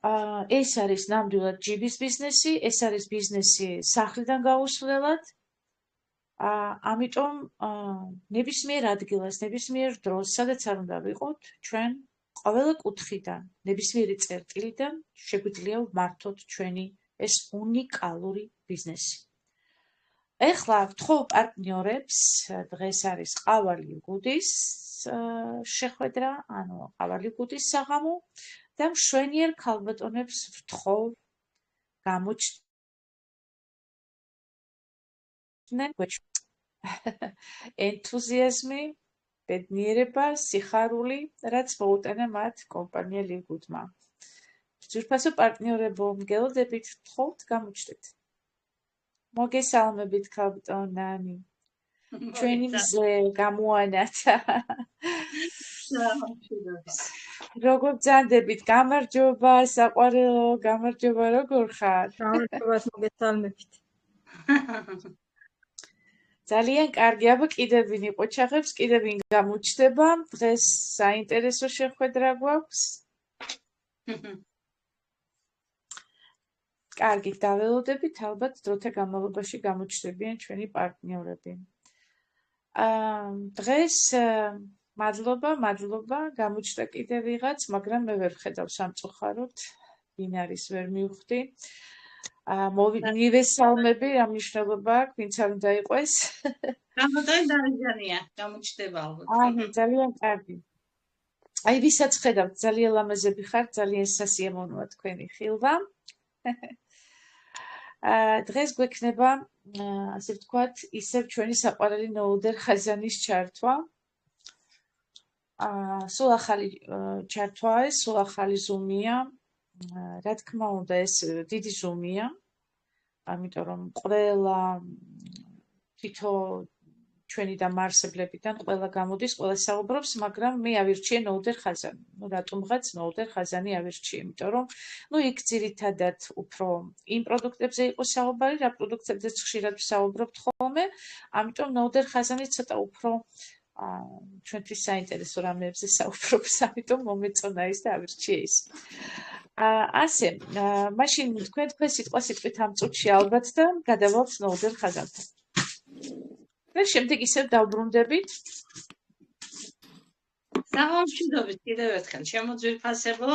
ეს არის ნამდვილად ჯიბის ბიზნესი, ეს არის ბიზნესი სახლიდან გაუსვლელად. ამიტომ ნებისმიერ ადგილას, ნებისმიერ დროს, სადაც არ უნდა ვიყოთ, ჩვენ ყველა კუთხიდან, ნებისმიერი წერტილიდან შეგვიძლია ვმართოთ ჩვენი ეს უნიკალური ბიზნესი. ეხლა ვთხოვ პარტნიორებს, დღეს არის ყავალი გუდის შეხვედრა, ანუ ყავალი გუდის საღამო და მშვენიერ ქალბატონებს ვთხოვ გამოჩნდნენ ენთუზიაზმი, ბედნიერება, სიხარული, რაც მოუტანა მათ კომპანია ლივგუდმა. ძვირფასო პარტნიორებო, მგელოდებით, ვთხოვთ გამოჩნდეთ. მოგესალმებით ქალბატონ ნანი. ჩვენი მზე გამოანათა. როგორ ბრძანდებით? გამარჯობა, საყვარელო, გამარჯობა, როგორ ხარ? გამარჯობა, მოგესალმებით. ძალიან კარგი, აბა კიდევ ვინ იყოჩაღებს, კიდევ ვინ გამოჩნდება, დღეს საინტერესო შეხვედრა გვაქვს. კარგი, დაველოდებით, ალბათ დროთა განმავლობაში გამოჩნდებიან ჩვენი პარტნიორები. დღეს მადლობა, გამოჩნდა კიდევ ვიღაც, მაგრამ მე ვერ ხედავ სამწუხაროდ, ვინ არის ვერ მივხვდი. მივესალმები, რა მნიშვნელობა აქვს, ვინც არ უნდა იყოს. გამოდოი დარიჯანია, გამოჩნდება ალბათ. ძალიან კარგი. აი, ვისაც ხედავთ, ძალიან ლამაზები ხართ, ძალიან სასიამოვნოა თქვენი ხილვა. დღეს გვექნება, ასე ვთქვათ, ისევ ჩვენი საყვარელი ნოუდერ ხაზანის ჩართვა. სულ ახალი ჩართვაა, სულ ახალი ზუმია. რა თქმა უნდა, ეს დიდი ზუმია. ამიტომ რომ ყველა თითო ჩვენი დამაარსებლებიდან ყველა გამოდის, ყველა საუბრობს, მაგრამ მე ავირჩიე ნოუდერ ხაზანი. რატომღაც ნოუდერ ხაზანი ავირჩიე, იმიტომ რომ იქ ძირითადად უფრო იმ პროდუქტებზე იყო საუბარი, რა პროდუქტებზეც ხშირად ვსაუბრობთ ხოლმე, ამიტომ ნოუდერ ხაზანი ცოტა უფრო ჩვენთვის საინტერესო რამეებზე საუბრობს, ამიტომ მომეწონა ის და ავირჩიე ის. ასე, მაშინ თქვენ სიტყვით ამ წუთში ალბათ და გადავალთ ნოუდერ ხაზანთან. და შემდეგ ისევ დავბრუნდებით. საღამოშიდობით კიდევ ერთხელ შემოძვირფასებო.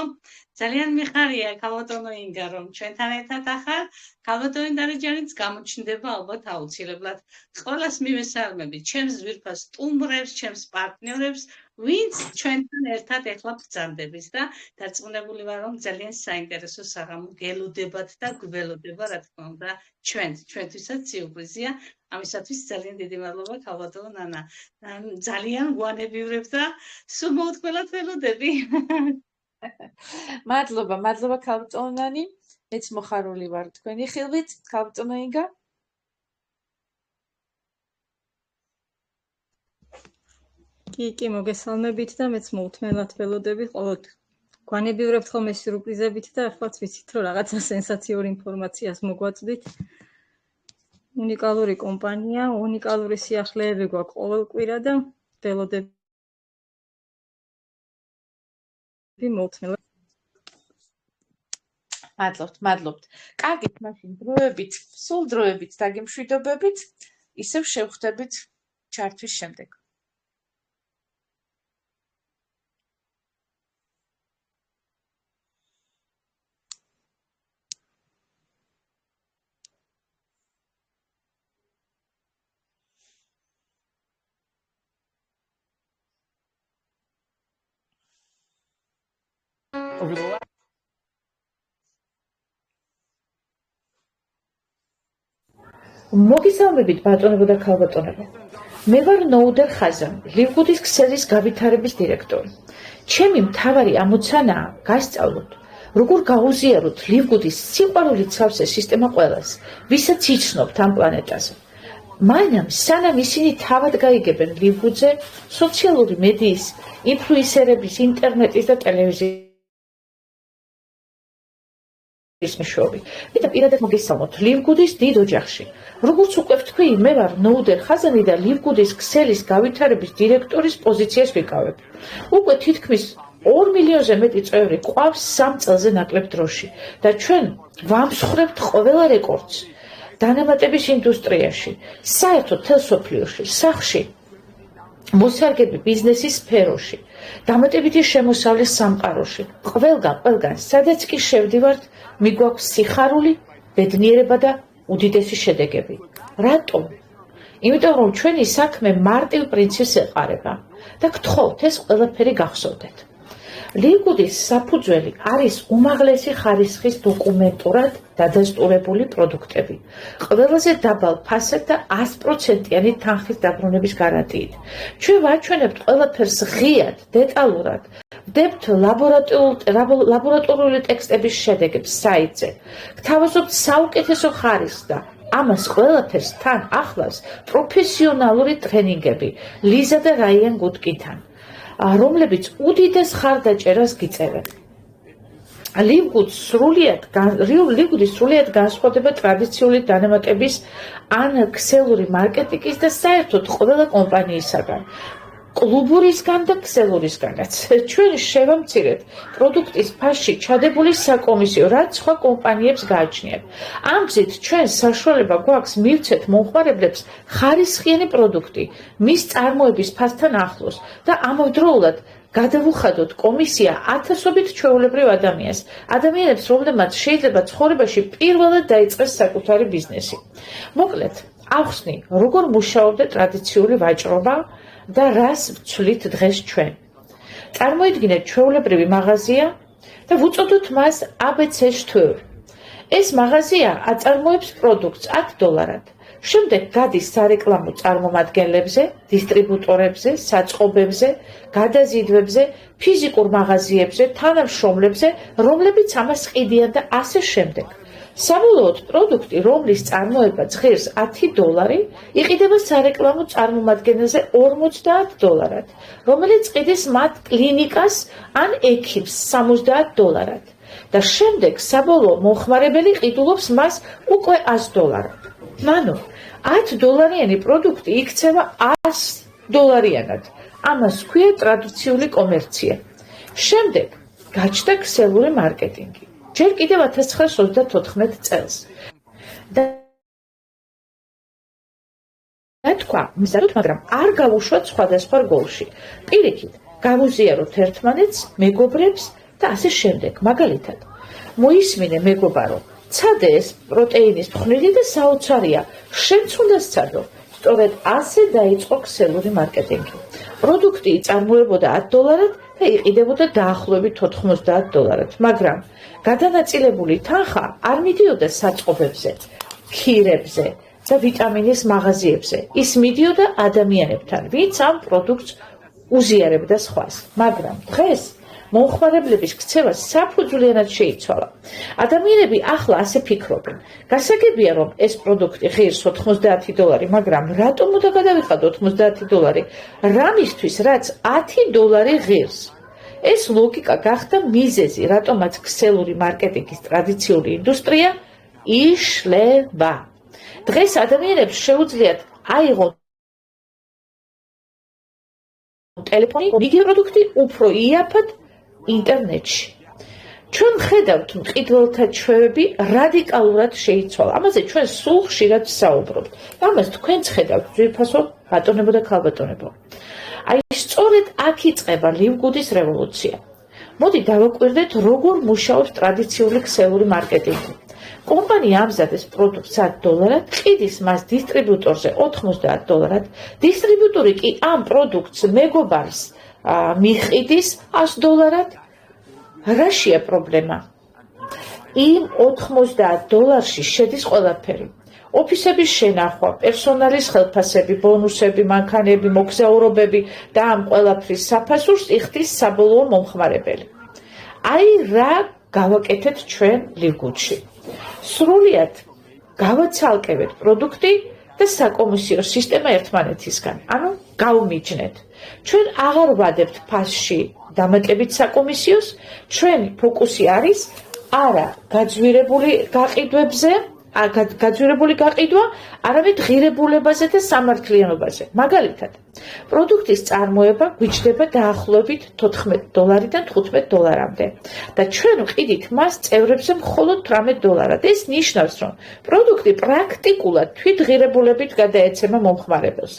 ძალიან მიხარია ქალბატონო ინგა, რომ ჩვენთან ერთად ახალ ქალბატონი დარიჯანიც გამოჩნდება ალბათ აუცილებლად. ყველას მივესალმებით, ჩემს ძვირფას სტუმრებს, ჩემს პარტნიორებს, ვინც ჩვენთან ერთად ეხლა ბრძანდებით და დარწმუნებული ვარ, რომ ძალიან საინტერესო საღამო გელოდებათ და გველოდება, რა თქმა უნდა, ჩვენთვისაც სიურპრიზია. ამისათვის ძალიან დიდი მადლობა ქალბატონო ნანა. ძალიან გვანებივრებ და სულ მოუთმელად ველოდები. მადლობა ქალბატონო ნანი. მეც მოხარული ვარ თქვენი ხილვით, ქალბატონო ინგა. კი, მოგესალმებით და მეც მოუთმელად ველოდები. ყოველ გვანებივრებთ ხოლმე სიურპრიზებით და ახლაც ვიცით, რომ რაღაცა სენსაციურ ინფორმაციას მოგვაწვდით. უნიკალური კომპანია, უნიკალური სიახლეები გვაქვს ყოველ კვირა და ველოდები მოუთმელად. მადლობთ. კარგით, მაშინ სულ დროებით დაგემშვიდობებით, ისევ შევხვდებით ჩართვის შემდეგ. მოგესალმებით ბატონებო და ქალბატონებო. მე ვარ ნოუდერ ხაზანი, ლივგუდის ქსელის გავითარების დირექტორი. ჩემი მთავარი ამოცანაა გასწავლოთ, როგორ გაუზიაროთ ლივგუდის სიყვარულით სავსე სისტემა ყველას, ვისაც იცნობთ ამ პლანეტაზე. მანამ სანამ ისინი თავად გაიგებენ ლივგუდზე, სოციალური მედიის, ინფლუენსერების, ინტერნეტის და ტელევიზიის მეშვეობით. მე პირადად მოგესალმოთ ლივგუდის დიდ ოჯახში. როგორც უკვე ვთქვი, მე ვარ ნოუდერ ხაზანი და ლივგუდის ქსელის გავითარების დირექტორის პოზიციას ვიკავებ. უკვე თითქმის 2 მილიონზე მეტი წევრი ყავს 3 წელზე ნაკლებ დროში და ჩვენ ვამსხვრებთ ყველა რეკორდს დანამატების ინდუსტრიაში, საერთოდ მთელ მსოფლიოში, სახში, მოსარგები ბიზნესის სფეროში, დამატებითი შემოსავლის სამყაროში, ყველგან, სადაც კი შევდივართ, მიგვაქვს სიხარული, ბედნიერება და უდიდესი შედეგები. რატომ? იმიტომ რომ ჩვენი საქმე მარტივ პრინციპს ეყარება და გთხოვთ ეს ყველაფერი გახსოვდეთ. ლიგუდის საფუძველი არის უმაღლესი ხარისხის დოკუმენტურად დადასტურებული პროდუქტები, ყველაზე დაბალ ფასად და 100%-იანი თანხის დაბრუნების გარანტიით. ჩვენ ვაჩვენებთ ყველაფერს ღიად, დეტალურად, ვდებთ ლაბორატორიული ტექსტების შედეგებს საიტზე, გთავაზობთ საუკეთესო ხარისხს და ამას ყველაფერს თან ახლავს პროფესიონალური ტრენინგები ლიზა და რაიან გუტკინთან, რომლებიც უდიდეს ხარდაჭერას გიწერენ. ლიგუდი სრულიად განსხვავდება ტრადიციული დანამატების ან ქსელური მარკეტინგის და საერთოდ ყველა კომპანიისაგან. კლუბურისგან და ქსელურისგანაც. ჩვენ შევამცირეთ პროდუქტის ფასში ჩადებული საკომისიო, რაც სხვა კომპანიებს გააჩნიათ. ამ გზით ჩვენ საშუალება გვაქვს მივცეთ მომხმარებლებს ხარისხიანი პროდუქტი, მის წარმოების ფასთან ახლოს და ამავდროულად გადავუხადოთ კომისია ათასობით ჩვეულებრივ ადამიანებს, რომლებმაც შეიძლება ცხოვრებაში პირველად დაიწყეს საკუთარი ბიზნესი. მოკლედ, ახსნი, როგორ მუშაობდა ტრადიციული ვაჭრობა და რას ვცვლით დღეს ჩვენ. წარმოიდგინეთ ჩვეულებრივი მაღაზია და ვუწოდოთ მას ABC Store. ეს მაღაზია აწარმოებს პროდუქტს $10. შემდეგ გადის სარეკლამო წარმომადგენლებზე, დისტრიბუტორებზე, საწყობებზე, გადაზიდვებზე, ფიზიკურ მაღაზიებზე, თანამშრომლებზე, რომლებიც ამას ყიდიან და ასე შემდეგ. საბოლოოდ პროდუქტი, რომლის წარმოება ძლიერს $10, იყიდება სარეკლამო წარმომადგენელზე $50, რომელიც ყიდის მათ კლინიკას ან ექიმს $70 და შემდეგ საბოლოო მომხმარებელი ყიდულობს მას უკვე $100. მანო, $10-იანი პროდუქტი იქცევა $100-იანად. ამას ქვია ტრადიციული კომერცია. შემდეგ გაჩნდა ქსელური მარკეტინგი. ჯერ კიდევ 1934 წელს. თქვა, მისდევთ, მაგრამ არ გავუშვათ სხვადასხვა რგოლში. პირიქით, გავუზიაროთ ერთმანეთს, მეგობრებს და ასე შემდეგ. მაგალითად, მოისმინე მეგობარო, ცადე ეს პროტეინის ფხვნილი და საოცარია, შენც უნდა სცადო. სწორედ ასე დაიწყო ქსელური მარკეტინგი. პროდუქტი იწარმოებოდა $10 და იყიდებოდა დაახლოებით $90, მაგრამ გადანაწილებული თანხა არ მიდიოდა საწყობებზე, ქირებზე და ვიტამინის მაღაზიებზე. ის მიდიოდა ადამიანებთან, ვინც ამ პროდუქტს უზიარებდა სხვას. მაგრამ დღეს მომხმარებლების ქცევა საფუძვლიანად შეიცვალა. ადამიანები ახლა ასე ფიქრობენ. გასაგებია, რომ ეს პროდუქტი ღირს $90, მაგრამ რატომ უნდა გადავიხადო $90 რამისთვის, რაც $10 ღირს? ეს ლოგიკა გახდა მიზეზი, რატომაც ქსელური მარკეტინგის ტრადიციული ინდუსტრია იშლება. დღეს ადამიანებს შეუძლიათ აიღონ ტელეფონი, იგივე პროდუქტი უფრო იაფად ინტერნეტში. ჩვენ ხედავთ, მყიდველთა ჩვევები რადიკალურად შეიცვალა. ამაზე ჩვენ სულ ხშირად ვსაუბრობთ. ამას თქვენც ხედავთ, ძვირფასო ბატონებო და ქალბატონებო. აი, სწორედ აქ იწყება ლიგუდის რევოლუცია. მოდი დავაკვირდეთ, როგორ მუშაობს ტრადიციული ქსელური მარკეტინგი. კომპანია ამზადეს პროდუქტს $10, ყიდის მას დისტრიბუტორზე $90, დისტრიბუტორი კი ამ პროდუქტს მეგობარს მიყიდის $100. რაშია პრობლემა? იმ $90 შედის ყველაფერი. ოფისების შენახვა, პერსონალის ხელფასები, ბონუსები, მანქანები, მოგზაურობები და ამ ყველაფრის საფასურს იხდის საბოლოო მომხმარებელი. აი რა გავაკეთეთ ჩვენ ლიგუდში. სრულიად გავაცალკევეთ პროდუქტი და საკომისიო სისტემა ერთმანეთისგან. ანუ გავმიჯნეთ. ჩვენ აღარ ვადებთ ფასში დამატებით საკომისიოს, ჩვენი ფოკუსი არის არა გაძვირებული გაყიდვებზე, გაძვირებული გაყიდვა, არამედ ღირებულებაზე და სამართლიანობაზე. მაგალითად, პროდუქტის წარმოება გვიჩნდება დაახლოებით $14-დან $15-მდე და ჩვენ ვყიდით მას წევრებზე მხოლოდ $18. ეს ნიშნავს, რომ პროდუქტი პრაქტიკულად თვითღირებულებით გადაეცემა მომხმარებელს.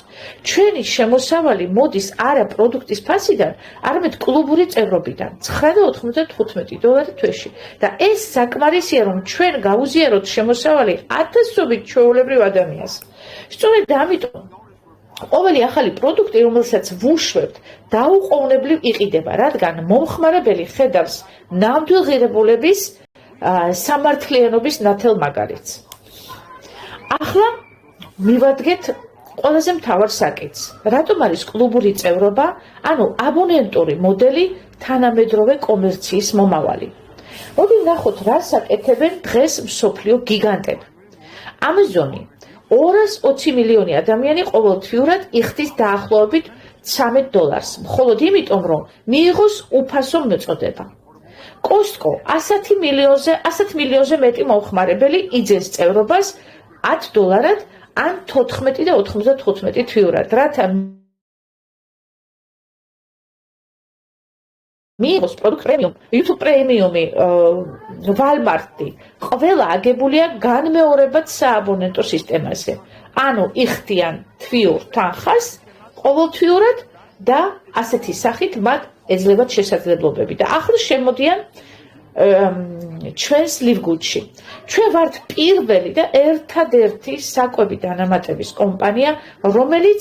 ჩვენი შემოსავალი მოდის არა პროდუქტის ფასიდან, არამედ კლუბური წევრობიდან $9.95 თვეში და ეს საკმარისია, რომ ჩვენ გავუზიაროთ შემოსავალი ათასობით ჩვეულებრივ ადამიანს. სწორედ ამიტომ ყოველი ახალი პროდუქტი, რომელსაც ვუშვებთ, დაუყოვნებლივ იყიდება, რადგან მომხმარებელი ხედავს ნამდვილ ღირებულების სამართლიანობის ნათელ მაგალითს. ახლა მივადგეთ ყველაზე მთავარ საკითხს. რატომ არის კლუბური წევრობა, ანუ აბონენტური მოდელი თანამედროვე კომერციის მომავალი? მოდი ვნახოთ, რას აკეთებენ დღეს მსოფლიო გიგანტები. Amazon-ი 220 მილიონი ადამიანი ყოველთვიურად იხდის დაახლოებით $13, მხოლოდ იმიტომ, რომ მიიღოს უფასო მოწოდება. Costco 100 მილიონზე მეტი მომხმარებელი იძენს წევრობას $10 ან 14.95 თვიურად, რათა მიიღოს პროდუქტ პრემიუმ, YouTube პრემიუმი, Walmart-ი, ყველა აგებულია განმეორებად სააბონენტო სისტემაზე. ანუ იხდიან თვიურ თანხას ყოველთვიურად და ასეთი სახით მათ ეძლებათ შესაძლებლობები. და ახლა შემოდიან ჩვენს ლივგუდში. ჩვენ ვართ პირველი და ერთადერთი საკვები დანამატების კომპანია, რომელიც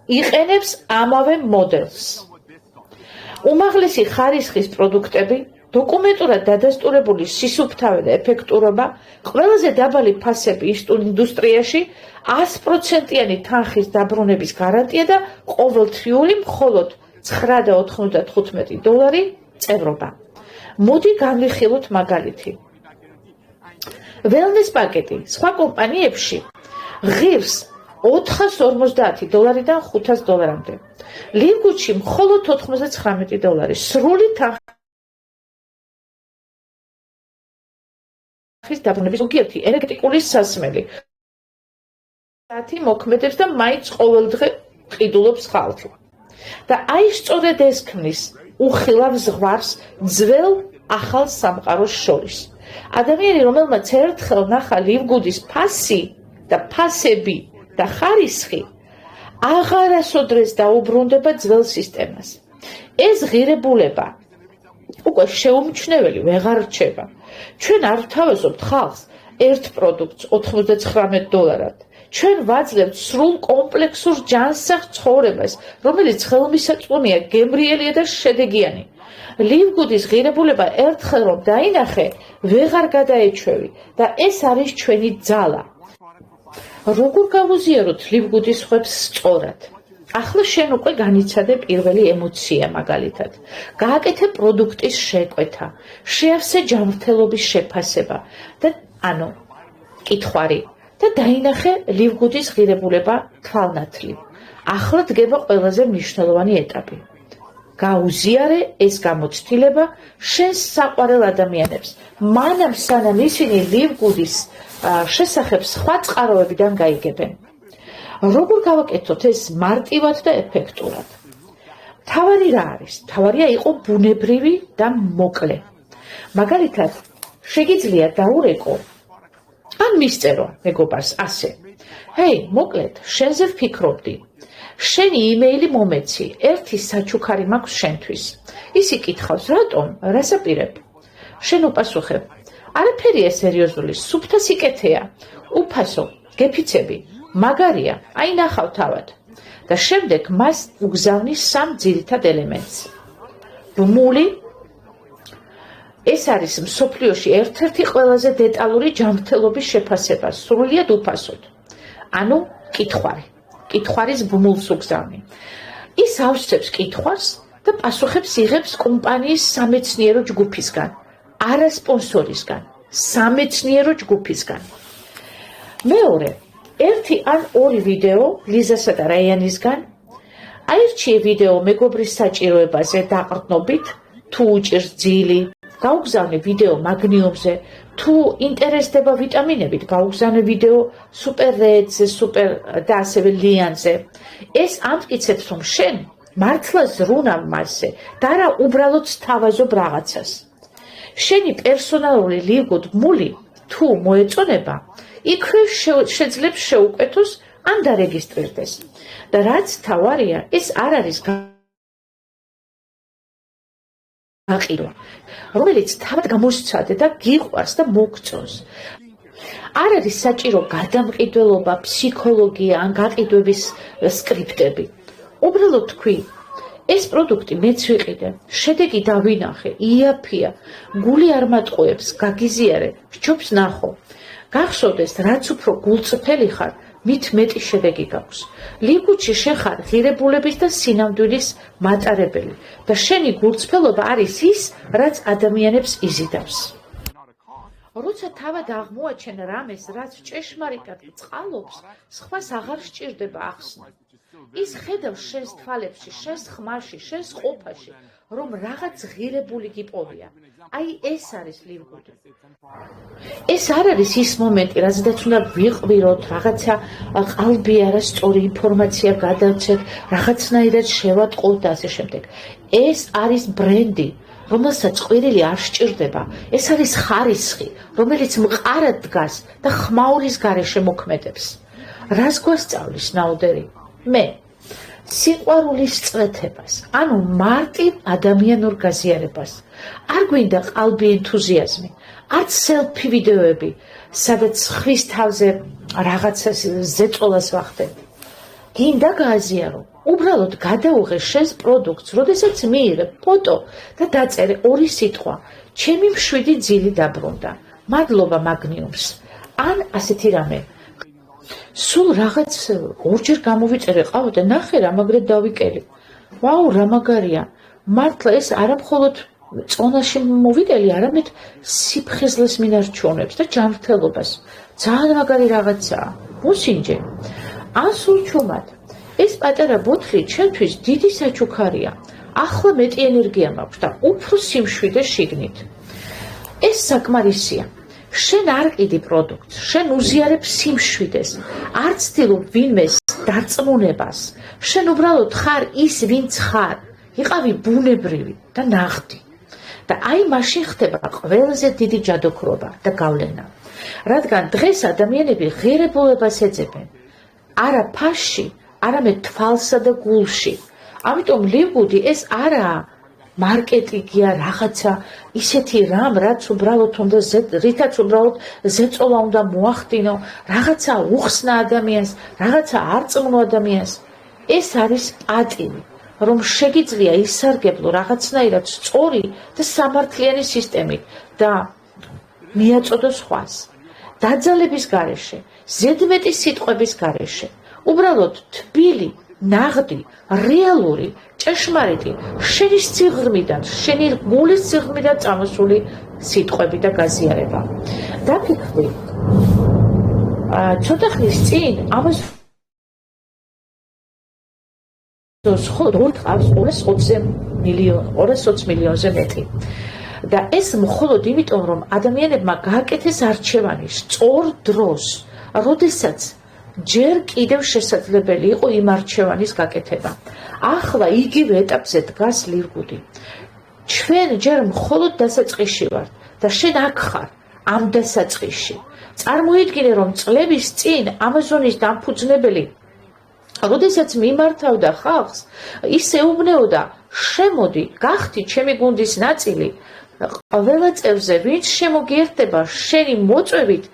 იყენებს ამავე მოდელს. უმაღლესი ხარისხის პროდუქტები, დოკუმენტურად დადასტურებული სისუფთავე და ეფექტურობა, ყველაზე დაბალი ფასები ინდუსტრიაში, 100%-იანი თანხის დაბრუნების გარანტია და ყოველთვიური მხოლოდ $9.95 წევრობა. მოდი განვიხილოთ მაგალითი. Wellness პაკეტი სხვა კომპანიებში ღირს $450-დან $500-მდე. ლივგუდში მხოლოდ $99. სრული თანხის დაბრუნების ზოგიერთი ენერგეტიკული სასმელი. მოქმედებს და მაინც ყოველდღე ყიდულობს ხალხი. და აი სწორედ ეს ქმნის უხილავ ზღვარს ძველ ახალ სამყაროს შორის. ადამიანი, რომელმაც ერთხელ ნახა ლივგუდის ფასი და ფასები და ხარისხი, აღარასოდეს დაუბრუნდება ძველ სისტემას. ეს ღირებულება უკვე შეუმჩნეველი ვეღარ რჩება. ჩვენ არ ვთავაზობთ ხალხს ერთ პროდუქტს $99-დან. ჩვენ ვაძლევთ სრულ კომპლექსურ ჯანსაღ ცხოვრებას, რომელიც ხელმისაწვდომია, გემრიელია და შედეგიანი. ლივგუდის ღირებულება ერთხელ რომ დაინახე, ვეღარ გადაეჩვევი და ეს არის ჩვენი ძალა. როგორ გავუზიაროთ ლივგუდის ხვებს სწორად? ახლა შენ უკვე განიცადე პირველი ემოცია მაგალითად. გააკეთე პროდუქტის შეკვეთა, შეავსე ჯანმრთელობის შეფასება და ანუ კითხვარი და დაინახე ლივგუდის ღირებულება თვალნათლივ. ახლა დგება ყველაზე მნიშვნელოვანი ეტაპი. გაუზიარე ეს გამოცდილება შენს საყვარელ ადამიანებს, მანამ სანამ ისინი ლივგუდის შესახებ სხვა წყაროებიდან გაიგებენ. როგორ გავაკეთოთ ეს მარტივად და ეფექტურად? თავარი რა არის? თავარია იყო ბუნებრივი და მოკლე. მაგალითად, შეგიძლია დაურეკო ან მისწერო მეგობარს ასე. ჰეი, მოკლედ, შენზე ვფიქრობდი. შენი იმეილი მომეცი, ერთი საჩუქარი მაქვს შენთვის. ის იკითხავს, რატომ? რას აპირებ? შენ უპასუხებ. არაფერია სერიოზული, სუფთა სიკეთეა. უფასო, გეფიცები. მაგარია, აი ნახავ თავად. და შემდეგ მას უგზავნის სამ ძირითად ელემენტს. ბმული, ეს არის მსოფლიოში ერთ-ერთი ყველაზე დეტალური ჯანმრთელობის შეფასება, სრულიად უფასოდ. ანუ კითხვარი. კითხვის ბმულს უგზავნი. ის ავსებს კითხვას და პასუხებს იღებს კომპანიის სამეცნიერო ჯგუფისგან, არა სპონსორისგან, სამეცნიერო ჯგუფისგან. მეორე, ერთი ან ორი ვიდეო ლიზასა და რაიანისგან, აირჩიე ვიდეო მეგობრის საჭიროებაზე დაყრდნობით, თუ უჭირს ძილი, გაუგზავნე ვიდეო მაგნიუმზე, თუ ინტერესდება ვიტამინებით, გაუგზავნე ვიდეო სუპერ რეძზე, სუპერ და ასევე ლიანზე. ეს ამტკიცებს, რომ შენ მართლა ზრუნავ მასზე და არა უბრალოდ სთავაზობ რაღაცას. შენი პერსონალური ლიგუდმული თუ მოეწონება, იქვე შეძლებს შეუკვეთოს ან დარეგისტრირდეს. და რაც თავარია, ეს არ არის გაყიდვა, რომელიც თავად გამოსცადე და გიყვარს და მოგწონს. არ არის საჭირო გადამყიდველობა, ფსიქოლოგია ან გაყიდვების სკრიპტები. უბრალოდ თქვი, ეს პროდუქტი მეც ვიყიდე, შედეგი დავინახე, იაფია, გული არ მატყუებს, გაგიზიარე, სჯობს ნახო. გახსოვდეს, რაც უფრო გულწრფელი ხარ, მით მეტი შედეგი გაქვს. ლიგუდში შენ ხარ ღირებულების და სინამდვილის მატარებელი და შენი გულწრფელობა არის ის, რაც ადამიანებს იზიდავს. როცა თავად აღმოაჩენ რამეს, რაც ჭეშმარიტად წყალობს, სხვას აღარ სჭირდება ახსნა. ის ხედავს შენს თვალებში, შენს ხმაში, შენს ყოფაში, რომ რაღაც ღირებული გიპოვია. აი ეს არის ლიგუდი. ეს არ არის ის მომენტი, რაზედაც უნდა ვიყვიროთ, რაღაცა ყალბი არასწორი ინფორმაცია გადავცეთ, რაღაცნაირად შევატყოთ და ასე შემდეგ. ეს არის ბრენდი, რომელსაც ყვირილი არ სჭირდება. ეს არის ხარისხი, რომელიც მყარად დგას და ხმაურის გარეშე მოქმედებს. რას გვასწავლის ნაოდერი? მე სიყვარულის წვეთებას, ანუ მარტივ ადამიანურ გაზიარებას. არ გვინდა ყალბი ენთუზიაზმი, არც სელფი ვიდეოები, სადაც ხვის თავზე რაღაცას ზეწოლას ვახდებ. გინდა გააზიარო, უბრალოდ გადაუღე შენს პროდუქტს, როდესაც მიიღებ ფოტო და დაწერე ორი სიტყვა, ჩემი მშვიდი ძილი დაბრუნდა, მადლობა მაგნიუმს, ან ასეთი რამე. სულ რაღაც ორჯერ გამოვიწერე ყავა და ნახე რა მაგრად დავიკელი. ვაუ, რა მაგარია. მართლა ეს არა მხოლოდ წონაში მოვიკელი, არამედ სიფხიზლეს მინარჩუნებს და ჯანმრთელობას. ძალიან მაგარი რაღაცაა. მოსინჯე. ან სულ ჩუმად. ეს პატარა ბოთლი ჩემთვის დიდი საჩუქარია. ახლა მეტი ენერგია მაქვს და უფრო სიმშვიდე შიგნით. ეს საკმარისია. შენ არ ყიდი პროდუქტს, შენ უზიარებ სიმშვიდეს, არ ცდილობ ვინმეს დარწმუნებას. შენ უბრალოდ ხარ ის, ვინც ხარ. იყავი ბუნებრივი და ნაღდი. და აი მაშინ ხდება ყველაზე დიდი ჯადოქრობა და გავლენა. რადგან დღეს ადამიანები ღირებულებას ეძებენ. არა ფასში, არამედ თვალსა და გულში. ამიტომ ლიგუდი ეს არაა მარკეტინგია, რაღაცა ისეთი რამ, რაც უბრალოდ უნდა რითაც უბრალოდ ზეწოლა უნდა მოახდინო, რაღაცა უხსნა ადამიანს, რაღაცა არწმუნო ადამიანს. ეს არის პატივი, რომ შეგიძლია ისარგებლო რაღაცნაირად სწორი და სამართლიანი სისტემით და მიაწოდო სხვას. დაძალების გარეშე, ზედმეტი სიტყვების გარეშე, უბრალოდ თბილი, ნაღდი, რეალური, ჭეშმარიტი, შენი სიღრმიდან, შენი გულის სიღრმიდან წამოსული სიტყვები და გაზიარება. დაფიქრდი, ცოტა ხნის წინ ამაზონს ხოდორ ყავს 220 მილიონზე მეტი. და ეს მხოლოდ იმიტომ, რომ ადამიანებმა გააკეთეს არჩევანი სწორ დროს, როდესაც ჯერ კიდევ შესაძლებელი იყო იმ არჩევანის გაკეთება. ახლა იგივე ეტაპზე დგას ლიგუდი. ჩვენ ჯერ მხოლოდ დასაწყისში ვართ და შენ აქ ხარ ამ დასაწყისში. წარმოიდგინე, რომ წლების წინ ამაზონის დამფუძნებელი, როდესაც მიმართავდა ხალხს, ის ეუბნეოდა, შემოდი, გახდი ჩემი გუნდის ნაწილი. ყველა წევზე, ვინც შემოგიერთდება შენი მოწვევით,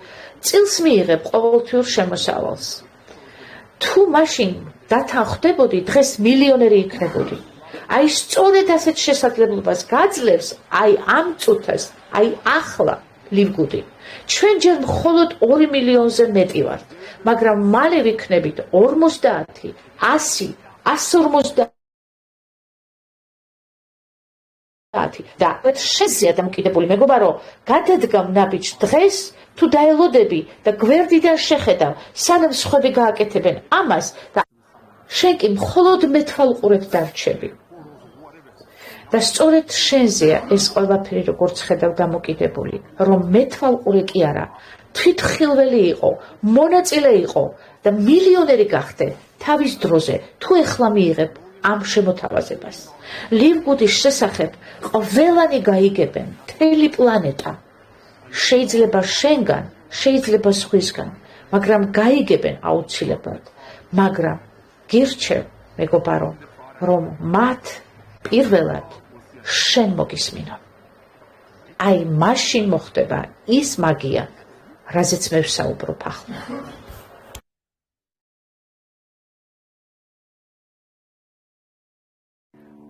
წილს მიიღებ ყოველთვიურ შემოსავალს. თუ მაშინ დათანხმდებოდი, დღეს მილიონერი იქნებოდი. აი სწორედ ასეთ შესაძლებლობას გაძლევს აი ამ წუთას, აი ახლა ლიგუდი. ჩვენ ჯერ მხოლოდ 2 მილიონზე მეტი ვართ, მაგრამ მალე ვიქნებით 50, 100, 150 და შეზია დამოკიდებული მეგობარო, გადადგამ ნაბიჯს დღეს თუ დაელოდები და გვერდიდან შეხედავ, სანამ სხვები გააკეთებენ ამას და შენ კი მხოლოდ მეთვალყურებ დარჩები. და სწორედ შენზეა ეს ყველაფერი როგორც ხედავ დამოკიდებული, რომ მეთვალყური კი არა, თვითხილველი იყო, მონაწილე იყო და მილიონერი გახდე თავის დროზე, თუ ეხლა მიიღებ ამ შემოთავაზებას. ლივგუდის შესახებ ყველანი გაიგებენ, მთელი პლანეტა. შეიძლება შენგან, შეიძლება სხვისგან, მაგრამ გაიგებენ აუცილებლად. მაგრამ გირჩევ, მეგობარო, რომ მათ პირველად შენ მოგისმინო. აი მაშინ მოხდება ის მაგია, რაზეც მე ვსაუბრობ ახლა.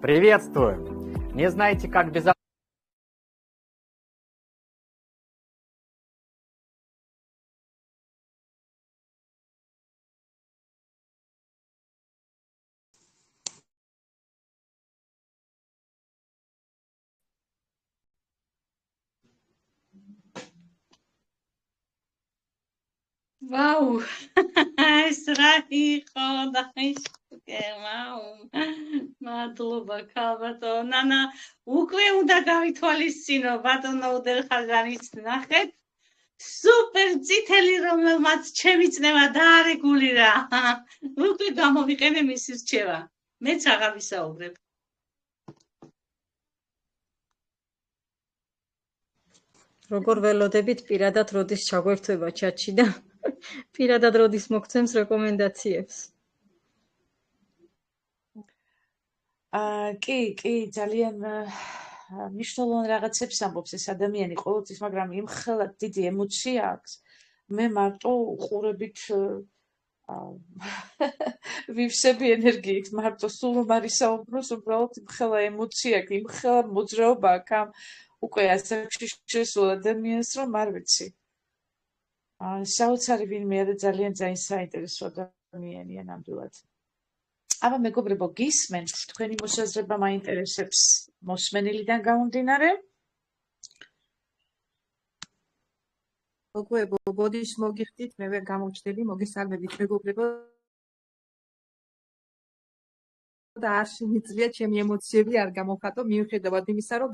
Приветствую! Не знаете, как безопасно... ვაუ ეს რა იყო და ვაუ მადლობა ქალბატონო ნანა უკვე უნდა გავითვალისწინო ბატონო უდერხაზანის ნახეთ სუპერ წითელი რომელმაც ჩემი წნევა დაარეგულირა უკვე გამოვიყენე მისი რჩევა მეც აღარ ვისაუბრებ როგორ ველოდებით პირადად როდის ჩაგვერთვება ჩატში და პირადად როდის მოგცემს რეკომენდაციებს? კი, ძალიან მნიშვნელოვან რაღაცებს ამბობს ეს ადამიანი ყოველთვის, მაგრამ იმხელად დიდი ემოცია აქვს. მე მარტო უყურებით ვივსები ენერგიით, მარტო სულ რომ არ ისაუბროს, უბრალოდ იმხელა ემოცია აქვს, იმხელა მოძრაობა აქვს ამ უკვე ასაკში შესულ ადამიანს, რომ არ ვიცი. საოცარი ვინმე და ძალიან საინტერესო ადამიანია ნამდვილად. აბა მეგობრებო, გისმენთ, თქვენი მოსაზრება მაინტერესებს მოსმენილიდან გამომდინარე. მოგუებო, ბოდიშ მოგიხდით, მე ვერ გამოჩნდები, მოგესალმებით მეგობრებო. და არ შემიძლია ჩემი ემოციები არ გამოვხატო, მიუხედავად იმისა, რომ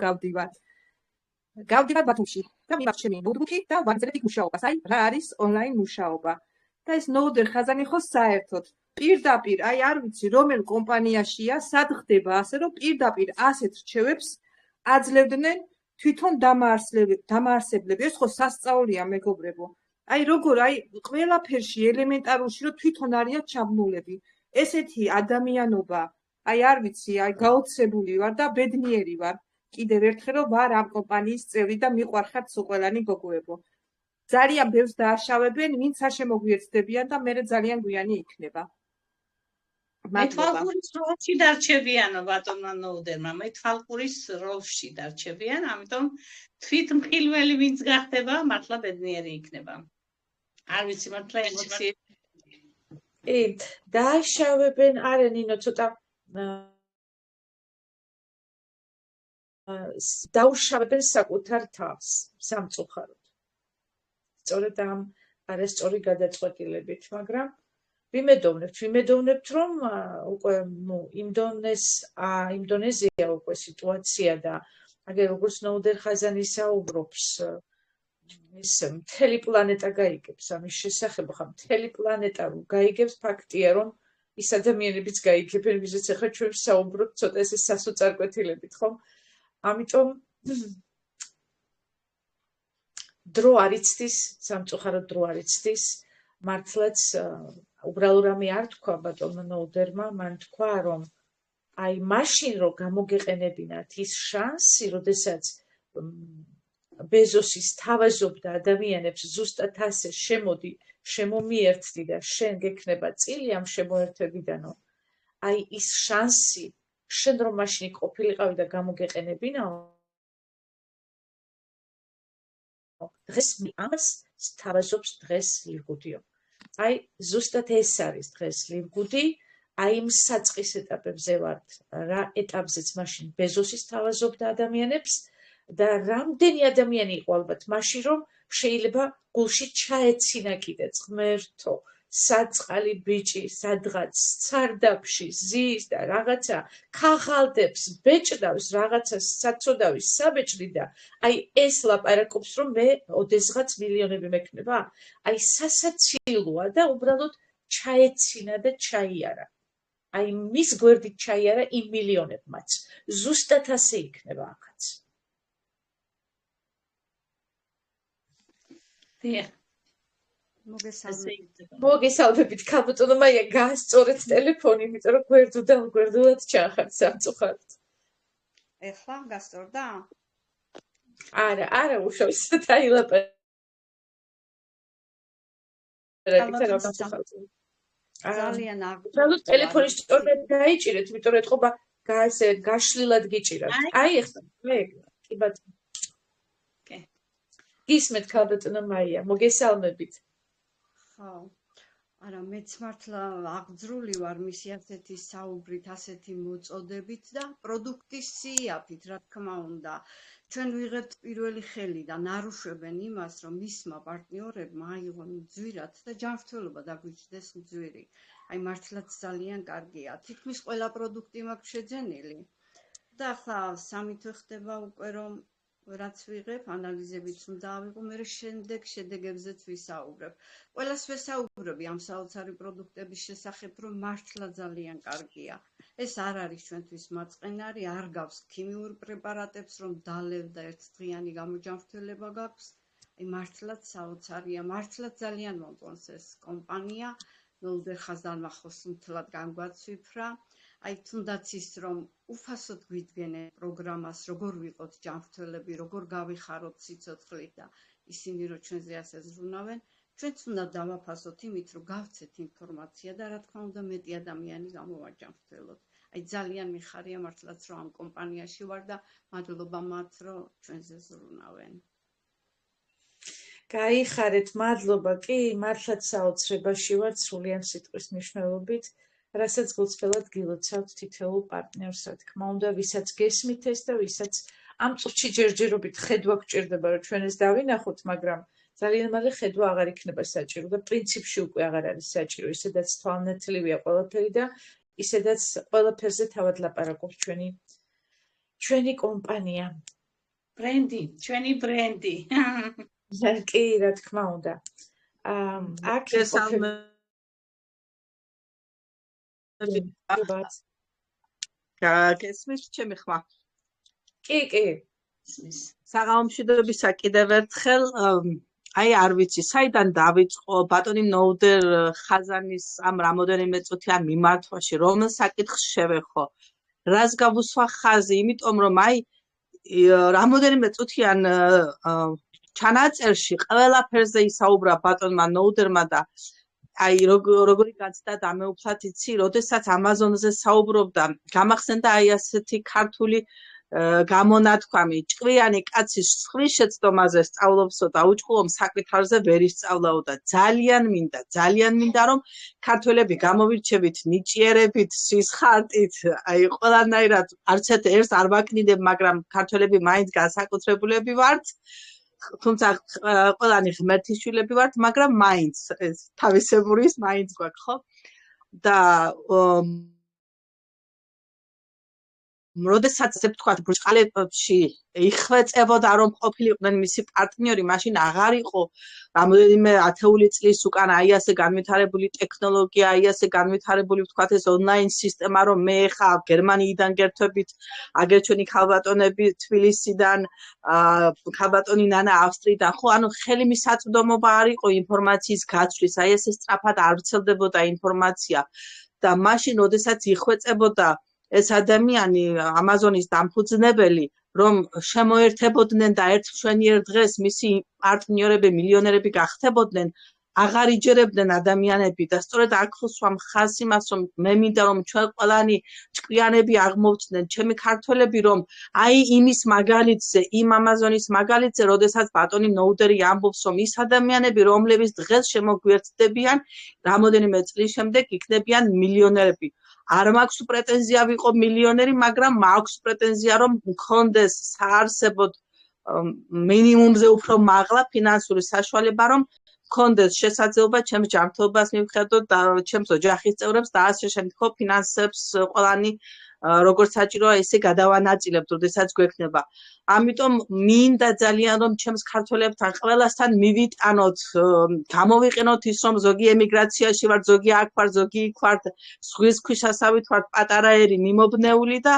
გავდივარ ბათუმში და მივახ ჩემი ნოუთბუქი და ვაგრძელებ იქ მუშაობას. აი, რა არის ონლაინ მუშაობა. და ეს ნოუდერხაზანი ხო საერთოდ პირდაპირ, აი არ ვიცი, რომელ კომპანიაშია, სად ხდება ასე, რომ პირდაპირ ასეთ რჩევებს აძლევდნენ თვითონ დამაარსებლები. ეს ხო სასწაულია, მეგობრებო. აი როგორ, აი ყველაფერში ელემენტარულში, რომ თვითონ არიან ჩაბმულები. ესეთი ადამიანობა, აი არ ვიცი, აი გაოცებული ვარ და ბედნიერი ვარ. კიდევ ერთხელ რომ ვარ ამ კომპანიის წევრი და მიყვარხართ სულ ყველანი გოგოებო. ძალიან ბევრს დააშავებენ, ვინც არ შემოგვიერთდებიან და მე ძალიან გვიანი იქნება. მე თვალყურის როლში დარჩებიანო ბატონმა ნოუდერმა, მე თვალყურის როლში დარჩებიან, ამიტომ თვითმხილველი ვინც გახდება, მართლა ბედნიერი იქნება. არ ვიცი, მართლა ემოციები. კი, დააშავებენ, არა ნინო, ცოტა დაუშავებენ საკუთარ თავს სამწუხაროდ. სწორედ ამ არასწორი გადაწყვეტილებით, მაგრამ ვიმედოვნებთ, რომ უკვე იმ დონეზეა უკვე სიტუაცია და აგერ როგორც ნოუდერხაზანი საუბრობს, ის მთელი პლანეტა გაიგებს ამის შესახებ, ხა მთელი პლანეტა გაიგებს, ფაქტია, რომ ის ადამიანებიც გაიგებენ, ვიზეც ახლა ჩვენ საუბრობთ ცოტა ესე სასოწარკვეთილებით, ხო? ამიტომ დრო არ იცდის, სამწუხაროდ დრო არ იცდის, მართლაც უბრალო რამე არ თქვა ბატონმა ნოუდერმა, მან თქვა, რომ აი მაშინ რომ გამოგეყენებინათ ის შანსი, როდესაც ბეზოსის თავაზობდა ადამიანებს ზუსტად ასე შემოდი, შემომიერთდი და შენ გექნება წილი ამ შემოერთებიდანო. აი ის შანსი, შენ რომ მაშინ ყოფილიყავი და გამოგეყენებინაო, დღეს ამას თავაზობს დღეს ლივგუდიო. აი ზუსტად ეს არის დღეს ლივგუდი, აი იმ საწყის ეტაპებზე ვართ, რა ეტაპზეც მაშინ ბეზოსის თავაზობდა ადამიანებს და რამდენი ადამიანი იყო ალბათ მაშინ, რომ შეიძლება გულში ჩაეცინა კიდეც ღმერთო, საწყალი ბიჭი სადღაც სარდაფში ზის და რაღაცა ქაღალდებს ბეჭდავს რაღაცა საწოდავის საბეჭდი და აი ეს ლაპარაკობს რომ მე ოდესღაც მილიონები მექნება აი სასაცილოა და უბრალოდ ჩაეცინა და ჩაიარა აი მის გვერდით ჩაიარა იმ მილიონებმაც ზუსტად ასე იქნება ახაც დიახ მოგესალმებით ქალბატონო მაია გაასწორეთ ტელეფონი იმიტომ რომ გვერდუდად ჩახართ სამწუხაროდ ეხლა გასწორდა? არა უშავს დაილაპარაკეთ ძალიან უბრალოდ ტელეფონის ჭორნად გაიჭირეთ იმიტომ რომ ეთყობა გაშლილად გიჭირათ აი ეხლა კი ბატონო გისმენთ ქალბატონო მაია მოგესალმებით ხო არა მეც მართლა აღძრული ვარ მისი ასეთი საუბრით ასეთი მოწოდებით და პროდუქტის სიაფით რა თქმა უნდა ჩვენ ვიღებთ პირველი ხელი და ნარუშვებენ იმას რომ მისმა პარტნიორებმა აიღონ ძვირად და ჯანმრთელობა დაგვიჩნდეს ძვირი აი მართლაც ძალიან კარგია თითქმის ყველა პროდუქტი მაქვს შეძენილი და ახლა სამი თვე ხდება უკვე რომ რაც ვიღებ, ანალიზებიც უნდა ავიღო, მე შემდეგ შედეგებზეც ვისაუბრებ. ყველას ვესაუბრები ამ საოცარი პროდუქტების შესახებ, რომ მართლა ძალიან კარგია. ეს არ არის ჩვენთვის მაწყენარი, არ გავს ქიმიურ პრეპარატებს, რომ დალევ და ერთდღიანი გამოჯანმრთელება გაქვს. აი მართლაც საოცარია, მართლაც ძალიან მომწონს ეს კომპანია. ნოლდერ ხაზდანმა ხოსმთლად განგვაცვიფრა. აი თუნდაც ის რომ უფასოდ გვიდგენენ პროგრამას როგორ ვიყოთ ჯანმრთელები, როგორ გავიხაროთ სიცოცხლით და ისინი რომ ჩვენზე ასე ზრუნავენ, ჩვენც უნდა დავაფასოთ იმით რომ გავცეთ ინფორმაცია და რა თქმა უნდა მეტი ადამიანი გამოვაჯანმრთელოთ. აი ძალიან მიხარია მართლაც რომ ამ კომპანიაში ვარ და მადლობა მათ რომ ჩვენზე ზრუნავენ. გაიხარეთ, მადლობა კი, მართლაც საოცრებაში ვარ სრულიად სიტყვის მნიშვნელობით. რასაც გულწრფელად გილოცავთ თითოეულ პარტნიორს, რა თქმა უნდა, ვისაც გესმით ეს და ვისაც ამ წუთში ჯერჯერობით ხედვა გვჭირდება, რომ ჩვენ ეს დავინახოთ, მაგრამ ძალიან მალე ხედვა აღარ იქნება საჭირო და პრინციპში უკვე აღარ არის საჭირო, ისედაც თვალნათლივია ყველაფერი და ისედაც ყველაფერზე თავად ლაპარაკობს ჩვენი კომპანია. ჩვენი ბრენდი. კი, რა თქმა უნდა. აქ გესმის ჩემი ხმა? კი. საღამომშვიდობისა კიდევ ერთხელ, აი არ ვიცი, საიდან დავიწყო ბატონი ნოლდერ ხაზანის ამ რამოდენიმე წუთიან მიმართვაში, რომელ საკითხს შევეხო, რას გავუსვა ხაზი, იმიტომ რომ აი რამოდენიმე წუთიან ჩანაწერში ყველაფერზე ისაუბრა ბატონმა ნოლდერმა და აი როგორი გაცდა დამეუფლად იცი, როდესაც ამაზონზე საუბრობდა, გამახსენდა აი ასეთი ქართული გამონათქვამი, ჭკვიანი კაცის სხვის შეცდომაზე სწავლობსო და უჭყუო საკითხებზე ვერ ისწავლაო და ძალიან მინდა რომ ქართველები გამოვირჩევით ნიჭიერებით, სისხარტით, აი ყველანაირად არც ერთს არ ვაკნინებ, მაგრამ ქართველები მაინც განსაკუთრებულები ვართ. თუმცა ყველანი ღმერთის შვილები ვართ, მაგრამ მაინც თავისებურის მაინც გვაქვს, ხო? და როდესაც ასე ვთქვათ, ბრჭყალებში იხვეწებოდა რომ ყოფილიყვნენ მისი პარტნიორი, მაშინ აღარ იყო რამოდენიმე ათეული წლის უკან აი ასე განვითარებული ტექნოლოგია, აი ასე განვითარებული ვთქვათ ეს ონლაინ სისტემა, რომ მე ხა გერმანიიდან გერთვებით, აგერ ჩვენი ქალბატონები თბილისიდან, ქალბატონი ნანა ავსტრიიდან, ხო, ანუ ხელი მისაწვდომობა არ იყო ინფორმაციის გაცვლის, აი ესე სწრაფად არ ვრცელდებოდა ინფორმაცია და მაშინ როდესაც იხვეწებოდა ეს ადამიანი ამაზონის დამფუძნებელი რომ შემოერთებოდნენ და ერთ მშვენიერ დღეს მისი პარტნიორები მილიონერები გახდებოდნენ აღარ იჯერებდნენ ადამიანები და სწორედ აქ ხსვამ ხაზს იმას რომ მე მინდა რომ ჩვენ ყველანი ჭკვიანები აღმოვჩნდნენ ჩემი ქართველები რომ აი იმის მაგალითზე იმ ამაზონის მაგალითზე როდესაც ბატონი ნოლდერი ამბობს რომ ის ადამიანები რომლებიც დღეს შემოგვიერთდებიან რამოდენიმე წლის შემდეგ იქნებიან მილიონერები არ მაქვს პრეტენზია ვიყო მილიონერი, მაგრამ მაქვს პრეტენზია რომ მქონდეს საარსებოდ მინიმუმზე უფრო მაღლა ფინანსური საშუალება, რომ მქონდეს შესაძლებლობა ჩემს ჯანმრთელობას მივხედოთ და ჩემს ოჯახის წევრებს და ასე შემდგომ ფინანსებს ყველანი როგორც საჭიროა ესე გადავანაწილებთ, როდესაც გვექნება. ამიტომ მინდა ძალიან რომ ჩემს ქართველებთან ყველასთან მივიტანოთ, გამოვიყენოთ ის რომ ზოგი ემიგრაციაში ვართ, ზოგი აქ ვართ, ზოგი იქ ვართ, ზღვის ქვიშასავით ვართ, პატარა ერი მიმობნეული და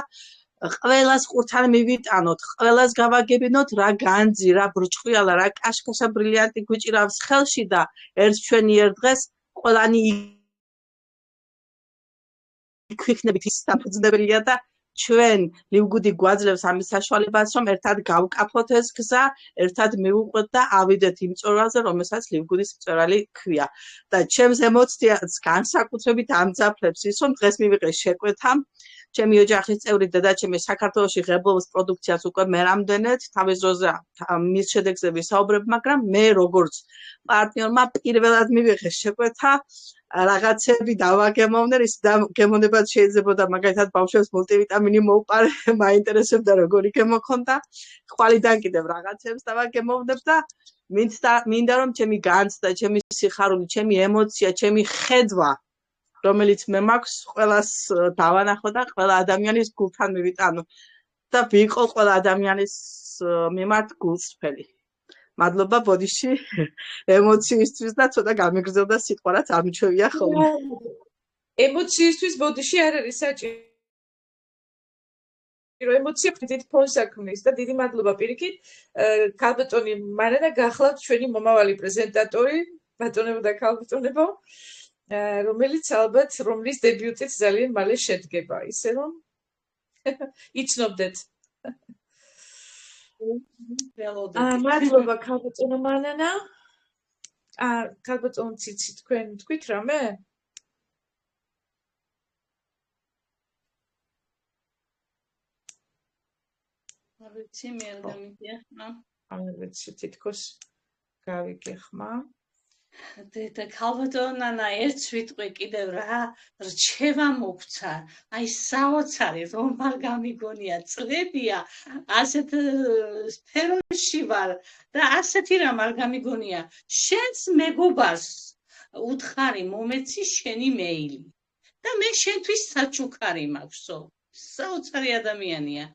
ყველას ყურთან მივიტანოთ, ყველას გავაგებინოთ რა განძი, რა ბრჭყვიალა, რა კაშკაშა ბრილიანტი გვიჭირავს ხელში და ერთ ჩვენიერ დღეს ყველანი იქვიქნებით ის საფუძნებელია და ჩვენ ლივგუდი გვაძლევს ამის საშუალებას, რომ ერთად გავკაფოთ ეს გზა, ერთად მივუყვეთ და ავიდეთ იმ მწვერვალზე, რომელსაც ლივგუდის მწვერვალი ქვია. და ჩემს ემოციას განსაკუთრებით ამძაფრებს ის, რომ დღეს მივიღე შეკვეთა ჩემი ოჯახის წევრი დედაჩემი საქართველოში ღებულობს პროდუქციას უკვე მე რამდენად თავის დროზე მის შედეგზე ვისაუბრებ, მაგრამ მე როგორც პარტნიორმა პირველად მივიღე შეკვეთა რაღაცები დავაგემოვნე, ის გემოვნებაც შეიძლებოდა მაგალითად ბავშვებს მულტივიტამინი მოუყარე, მაინტერესებდა როგორი გემოქონდა, ხვალიდან კიდევ რაღაცებს დავაგემოვნებ და მინდა რომ ჩემი განცდა, ჩემი სიხარული, ჩემი ემოცია, ჩემი ხედვა რომელიც მე მაქვს ყველას დავანახო და ყველა ადამიანის გულთან მივიტანო და ვიყო ყველა ადამიანის მიმართ გულწრფელი. მადლობა ბოდიში ემოციისთვის და ცოტა გამიგრძელდა სიტყვა რაც არ მიჩვევია ხოლმე. ემოციისთვის ბოდიში არ არის საჭირო. ემოცია დიდი ფონს აქმნის და დიდი მადლობა პირიქით. ქალბატონი მარანა გახლავთ ჩვენი მომავალი პრეზენტატორი, ბატონებო და ქალბატონებო. რომელიც ალბათ რომლის დებიუტით ძალიან მალე შედგება, ისე რომ იცნობდეთ. მადლობა ქალბატონო მანანა. ქალბატონო ციცი თქვენ თქვით რამე? არ ვიცი, მე არ გამიგეხმა. არ ვიცი, თითქოს გავიგეხმა. და ქალბატონანა ერთს ვიტყვი კიდევ რა რჩევა მოგცა აი საოცარი რომ არ გამიგონია წლებია ასეთ სფეროში ვარ და ასეთი რამ არ გამიგონია შენს მეგობარს უთხარი მომეცი შენი მეილი და მე შენთვის საჩუქარი მაქვსო საოცარი ადამიანია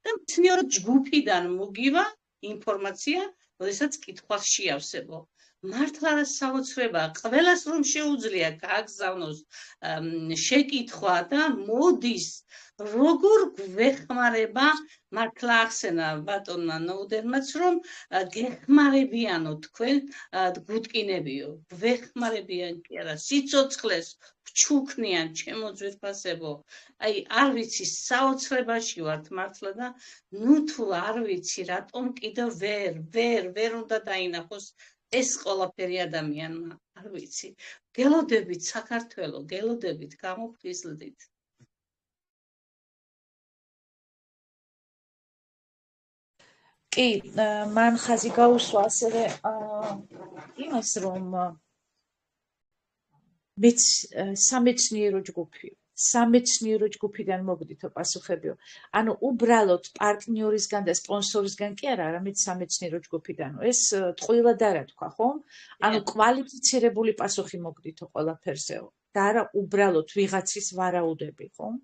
და მთლიანად ჯგუფიდან მოგივა ინფორმაცია როდესაც კითხვას შეავსებო. მართლა რა საოცრებაა, ყველას რომ შეუძლია გააგზავნოს შეკითხვა და მოდის როგორ გვეხმარება მართლა ახსენა ბატონმა ნოუდერმაც რომ გეხმარებიანო თქვენ გუტკინებიო, გვეხმარებიან კი არა, სიცოცხლეს ჩუქნიან ჩემო ძვირფასებო. აი არ ვიცი საოცრებაში ვართ მართლა და ნუ თუ არ ვიცი რატომ კიდევ ვერ უნდა დაინახოს ეს ყველაფერი ადამიანმა არ ვიცი გელოდებით საქართველო გელოდებით გამოფხიზლდით კი მან ხაზი გაუსვა ასევე იმას რომ მეც სამეცნიერო ჯგუფიდან მოგდითო პასუხებიო. ანუ უბრალოდ პარტნიორისგან და სპონსორისგან კი არა, არამედ სამეცნიერო ჯგუფიდანო. ეს ტყუილად არა თქვა, ხომ? ანუ კვალიფიცირებული პასუხი მოგდითო ყველაფერსეო. და არა უბრალოდ ვიღაცის ვარაუდები, ხომ?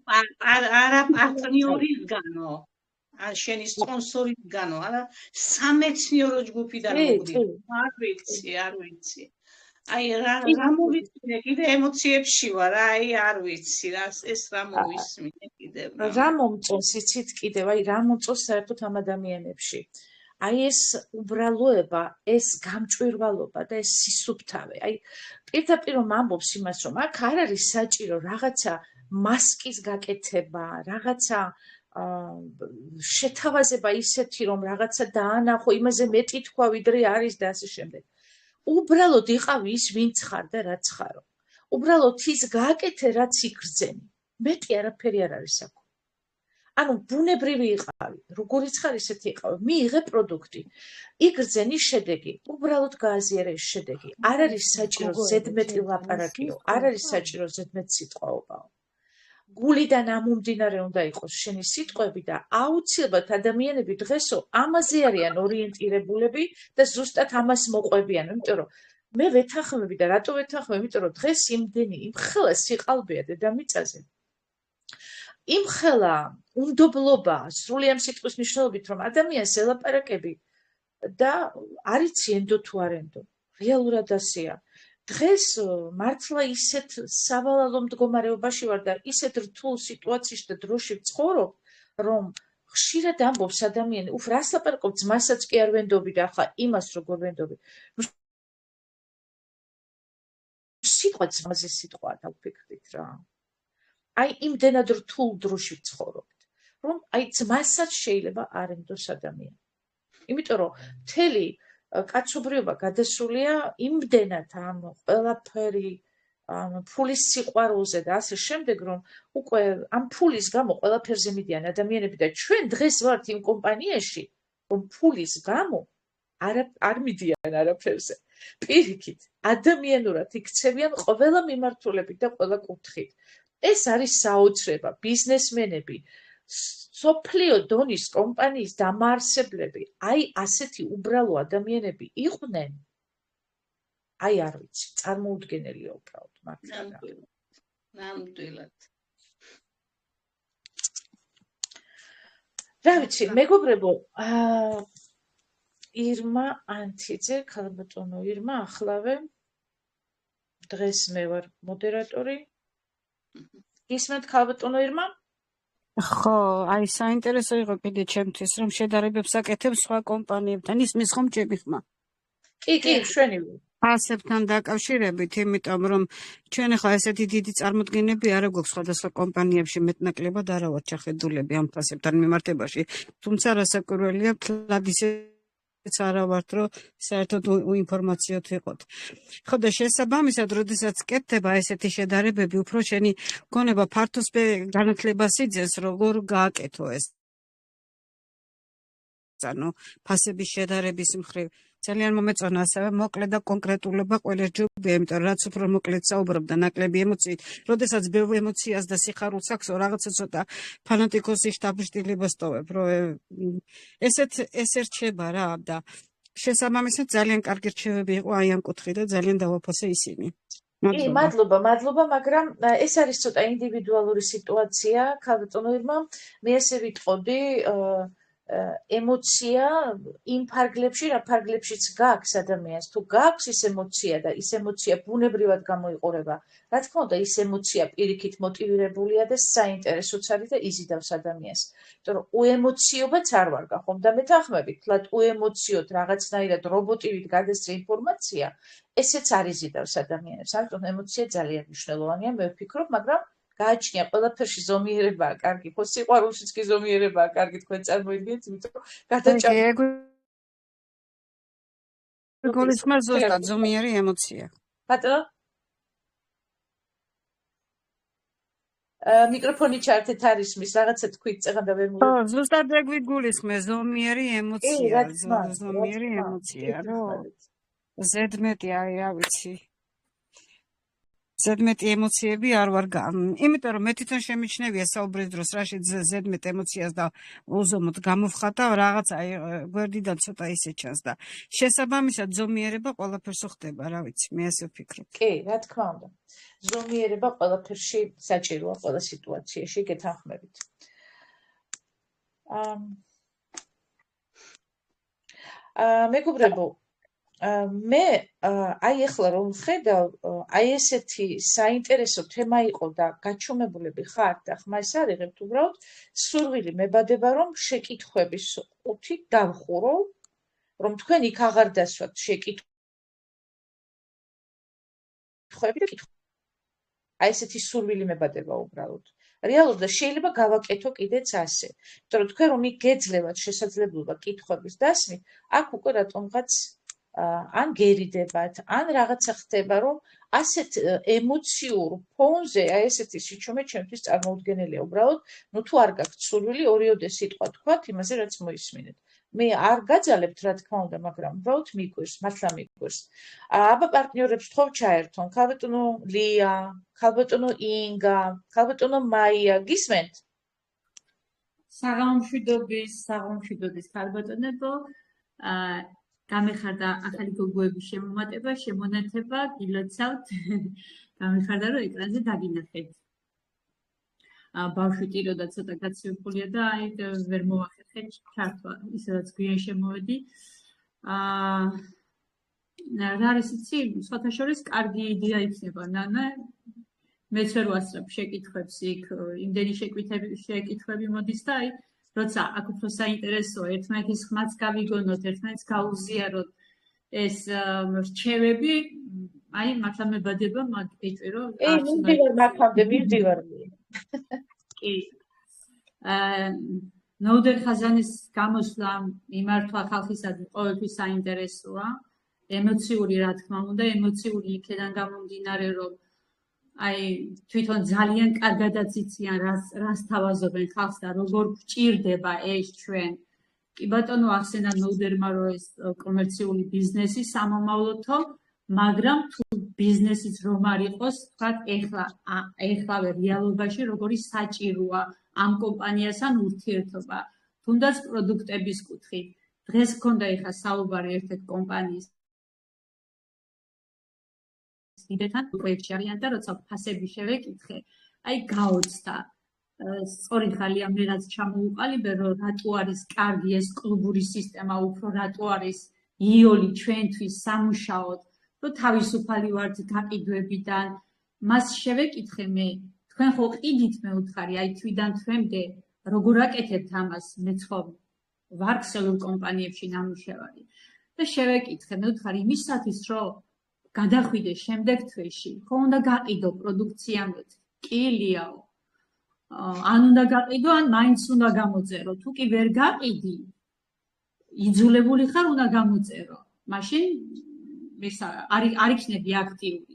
არა პარტნიორისგანო. შენი სპონსორისგანო, არა სამეცნიერო ჯგუფიდან მოგდითო. არ ვიცი. აი რა მოვიწმინე კიდე ემოციებში ვარ, აი არ ვიცი რა ეს რა მოვისმინე კიდე. რა მომწონს იცით კიდევ, აი რა მომწონს საერთოდ ამ ადამიანებში. აი ეს უბრალოება, ეს გამჭვირვალობა და ეს სისუფთავე. აი პირდაპირ ამბობს იმას, რომ აქ არ არის საჭირო რაღაცა მასკის გაკეთება, რაღაცა შეთავაზება ისეთი, რომ რაღაცა დაანახო, იმაზე მეტი თქვა, ვიდრე არის და ასე შემდეგ. უბრალოდ იყავი ის ვინც ხარ და რაც ხარო. უბრალოდ ის გააკეთე რაც იგრძენი. მეტი არაფერი არ არის აქ. ანუ ბუნებრივი იყავი, როგორიც ხარ ისეთი იყავი. მიიღე პროდუქტი. იგრძენი შედეგი. უბრალოდ გააზიარე ეს შედეგი. არ არის საჭირო ზედმეტი ლაპარაკიო, არ არის საჭირო ზედმეტ სიტყვაობაო. გულიდან ამომდინარე უნდა იყოს შენი სიტყვები და აუცილებლად ადამიანები დღესო ამაზე არიან ორიენტირებულები და ზუსტად ამას მოყვებიან, იმიტომ რომ მე ვეთანხმები და რატო ვეთანხმები, იმიტომ რომ დღეს იმხელა სიყალბეა დედამიწაზე. იმხელა უნდობლობა სრული ამ სიტყვის მნიშვნელობით, რომ ადამიანს ელაპარაკები და არიცი ენდო თუ არ ენდო, რეალურად ასეა. დღეს მართლა ისეთ სავალალო მდგომარეობაში ვარ და ისეთ რთულ სიტუაციაში და დროში ვცხოვრობ, რომ ხშირად ამბობს ადამიანი, უფ რას ლაპარაკობ, ძმასაც კი არ ვენდობი და ახლა იმას როგორ ვენდობი. სიტყვა ძმაზე სიტყვაა დავფიქრდით რა. აი იმდენად რთულ დროში ვცხოვრობთ, რომ აი ძმასაც შეიძლება არ ენდოს ადამიანი. იმიტომ რომ მთელი კაცობრიობა გადასულია იმდენად ამ ყველაფერი ფულის სიყვარულზე და ასე შემდეგ, რომ უკვე ამ ფულის გამო ყველაფერზე მიდიან ადამიანები და ჩვენ დღეს ვართ იმ კომპანიაში, რომ ფულის გამო არ მიდიან არაფერზე. პირიქით, ადამიანურად იქცევიან ყველა მიმართულებით და ყველა კუთხით. ეს არის საოცრება, ბიზნესმენები, სოფლიო დონის კომპანიის დამაარსებლები, აი ასეთი უბრალო ადამიანები იყვნენ, აი არ ვიცი, წარმოუდგენელია უბრალოდ მართლა. ნამდვილად. რა ვიცი, მეგობრებო, ირმა ანთიძე, ქალბატონო ირმა, ახლავე დღეს მე ვარ მოდერატორი. ისმენთ ქალბატონო ირმა? ხო, აი საინტერესო იყო კიდე ჩემთვის, რომ შედარებებს აკეთებს სხვა კომპანიებთან, ისმის ხომ ჩემი ხმა? კი, შვენი. ფასებთან დაკავშირებით, იმიტომ რომ ჩვენ ახლა ესეთი დიდი წარმოდგენები არ გვაქვს სხვადასხვა კომპანიებში მეტნაკლებად არა ვართ ჩახედულები ამ ფასებთან მიმართებაში, თუმცა რასაკვირველია, თლად ისეც არა ვართ, რომ საერთოდ უინფორმაციოთ ვიყოთ. ხო და შესაბამისად, როდესაც კეთდება ესეთი შედარებები, უფრო შენი გონება ფართოსვე განათლებას იძენს, როგორ გააკეთო ეს. ანუ ფასების შედარების მხრივ ძალიან მომეწონა ასევე მოკლე და კონკრეტულობა ყველა ჯობია, იმიტომ რომ რაც უფრო მოკლედ საუბრობ და ნაკლები ემოციით, როდესაც ბევრ ემოციას და სიხარულს აქვს, რაღაცა ცოტა ფანატიკოსის შტაბშტილებას ტოვებ, რომ ეს რჩება რა და შესაბამისად ძალიან კარგი რჩევები იყო აი ამ კუთხით და ძალიან დავაფასე ისინი. კი, მადლობა, მაგრამ ეს არის ცოტა ინდივიდუალური სიტუაცია, ქალბატონო ირმა, მე ესე ვიტყოდი, ემოცია იმ ფარგლებში, რა ფარგლებშიც გაქვს ადამიანს, თუ გაქვს ის ემოცია და ის ემოცია ბუნებრივად გამოიყურება, რა თქმა უნდა, ის ემოცია პირიქით მოტივირებულია და საინტერესოც არის და იზიდავს ადამიანს. იმიტომ რომ უემოციობაც არ ვარ გახომ და მეთანხმებით, თლად უემოციოთ რაღაცნაირად რობოტივით გადასწრე ინფორმაცია, ესეც არ იზიდავს ადამიანებს. ამიტომ ემოცია ძალიან მნიშვნელოვანია, მე ვფიქრობ, მაგრამ გააჩნია ყველაფერში ზომიერებაა კარგი, ხო სიყვარულშიც კი ზომიერებაა კარგი, თქვენ წარმოიდგინეთ, იმიტომ რომ გულისხმობს ზუსტად ზომიერი ემოცია. ბატონო? მიკროფონი ჩართეთ არ ისმის, რაღაცა თქვით წეღანდა ვერ მოვიდა. ხო, ზუსტად ეგ ვიგულისხმე, ზომიერი ემოცია, ზომიერი ემოცია, რომ ზედმეტი აი რა ვიცი. ზედმეტი ემოციები არ ვარ იმიტომ რომ მე თვითონ შემიჩნევია საუბრის დროს რაშიც ზედმეტ ემოციას და უზომოდ გამოვხატავ რაღაც აი გვერდიდან ცოტა ისე ჩანს და შესაბამისად ზომიერება ყველაფერს ხდება რა ვიცი მე ასე ვფიქრობ. კი, რა თქმა უნდა. ზომიერება ყველაფერში საჭიროა ყველა სიტუაციაში გეთანხმებით. მეგობრებო, მე აი ახლა რომ ხედავ, აი ესეთი საინტერესო თემა იყო და გაჩვენებულები ხართ და ხმას არიღებთ, უბრალოდ სურვილი მებადება, რომ შეკითხვების ყუთი დავხურო, რომ თქვენ იქ აღარ დასვათ შეკითხვები და კითხვები. აი ესეთი სურვილი მებადება უბრალოდ. რეალურად შეიძლება გავაკეთო კიდეც ასე. იმიტომ რომ თქვენ რომ იქ გეძლევათ შესაძლებლობა კითხვების დასმით, აქ უკვე რატომღაც ან გერიდებათ, ან რაღაცა ხდება, რომ ასეთ ემოციურ ფონზე აი ესეთი სიჩუმე ჩემთვის წარმოუდგენელია. უბრალოდ, თუ არ გაქვთ სურვილი, ორიოდე სიტყვა თქვათ იმაზე, რაც მოისმინეთ. მე არ გაძალებთ რა თქმა უნდა, მაგრამ უბრალოდ მიგვირს, მართლა მიგვირს. აბა პარტნიორებს თხოვ ჩაერთონ, ქალბატონო ლია, ქალბატონო ინგა, ქალბატონო მაია, გისმენთ? საღამომშვიდობის ქალბატონებო, გამეხარდა ახალი გოგოების შემომატება, შემონათება, გილოცავთ, გამეხარდა რომ ეკრანზე დაგინახეთ. ბავშვი ტიროდა ცოტა გაცივებულია და აი ვერ მოვახერხეთ ჩართვა, ისედაც გვიან შემოვედი. რა არის იცი, სხვათა შორის კარგი იდეა იქნება, ნანა, მეც ვერ ვასწრებ შეკითხვებს იქ, იმდენი შეკითხვები მოდის და აი როცა აქ უფრო საინტერესოა, ერთმანეთის ხმაც გავიგონოთ, ერთმანეთს გაუზიაროთ ეს რჩევები, აი მართლა მებადება მაგეთვე რომ მივდივარ მაქამდე, მივდივარ. კი. ნოუდერ ხაზანის გამოსვლა მიმართვა ხალხისადმი ყოველთვის საინტერესოა, ემოციური რა თქმა უნდა, ემოციური იქიდან გამომდინარე რომ აი თვითონ ძალიან კარგადაც იციან რას თავაზობენ ხალხს და როგორ გჭირდება ეს ჩვენ. კი ბატონო ახსენა ნოუდერმა რომ ეს კომერციული ბიზნესი სამომავლოთო, მაგრამ თუ ბიზნესიც რომ არ იყოს, თქვათ ეხლავე რეალობაში როგორი საჭიროა ამ კომპანიასთან ურთიერთობა, თუნდაც პროდუქტების კუთხით. დღეს გქონდა ეხლა საუბარი ერთ-ერთი კომპანიის დიდებთან პროექტში არიან და როცა ფასები შევეკითხე, აი გაოცდა. სწორი ხალია მე რაც ჩამოუყალიბე, რომ რატო არის კარგი ეს კლუბური სისტემა, უფრო რატო არის იოლი ჩვენთვის სამუშაოდ, რომ თავისუფალი ვართ გაყიდვებიდან. მას შევეკითხე მე, თქვენ ხო ყიდით მე უთხარი, აი თვიდან თვემდე როგორ აკეთებთ ამას, მე ხო ვარ ქსელურ კომპანიებში ნამუშევარი. და შევეკითხე მე უთხარი იმისათვის, რომ გადახვიდე შემდეგ თვეში, ხო უნდა გაყიდო პროდუქცია მეთ. კი ლიაო. ან უნდა გაყიდო, ან მაინც უნდა გამოწერო. თუ კი ვერ გაყიდი, იძულებული ხარ უნდა გამოწერო. მაშინ არ იქნები აქტიური.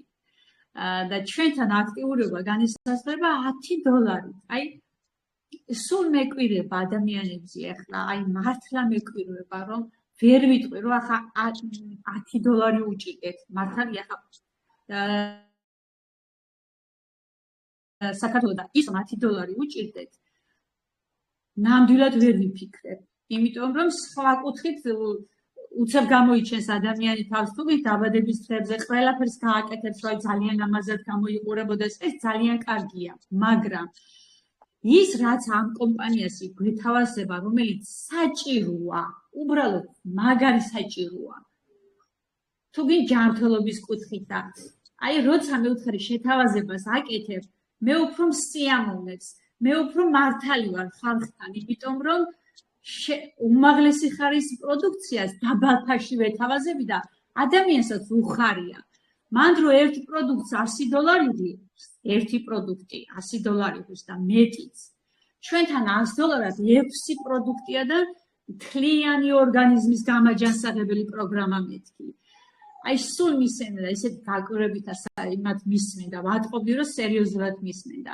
და ჩვენთან აქტიურობა განისაზღვრება $10. აი სულ მეკვირება ადამიანებზე ახლა, აი მართლა მეკვირება, რომ ვერ ვიტყვი, რომ ახლა $10 უჭირდეთ. მართალია ახლა საქართველოს და ის $10 უჭირდეთ. ნამდვილად ვერ ვიფიქრებ. იმიტომ რომ სხვა კუთხით უცებ გამოიჩენს ადამიანი თავს თუ დაბადების დღეებზე ყველაფერს გააკეთებს, რომ ძალიან ამაზად გამოიყურებოდეს, ეს ძალიან კარგია, მაგრამ ის რაც ამ კომპანიას გვეთავაზება, რომელიც საჭიროა, უბრალოდ მაგარი საჭიროა. თუ გინ ჯანმრთელობის კუთხით და აი როცა მე ვთხარი შეთავაზებას აკეთებ, მე უფრო მსიამოვნებს, მე უფრო მართალი ვარ ხალხთან, იმიტომ რომ უმაღლესი ხარის პროდუქციას დაბალ ფასში ვეთავაზები და ადამიანსაც უხარია. მან დრო ერთ პროდუქტს $100 ერთი პროდუქტი $100 და მეტიც. ჩვენთან $100 6 პროდუქტია და მთლიანი ორგანიზმის გამაჯანსაღებელი პროგრამა მეთქი. აი სულ მისმენდა ესეთ გაკვირვებით იმათ მისმენდა, ვატყობდი რომ სერიოზულად მისმენდა.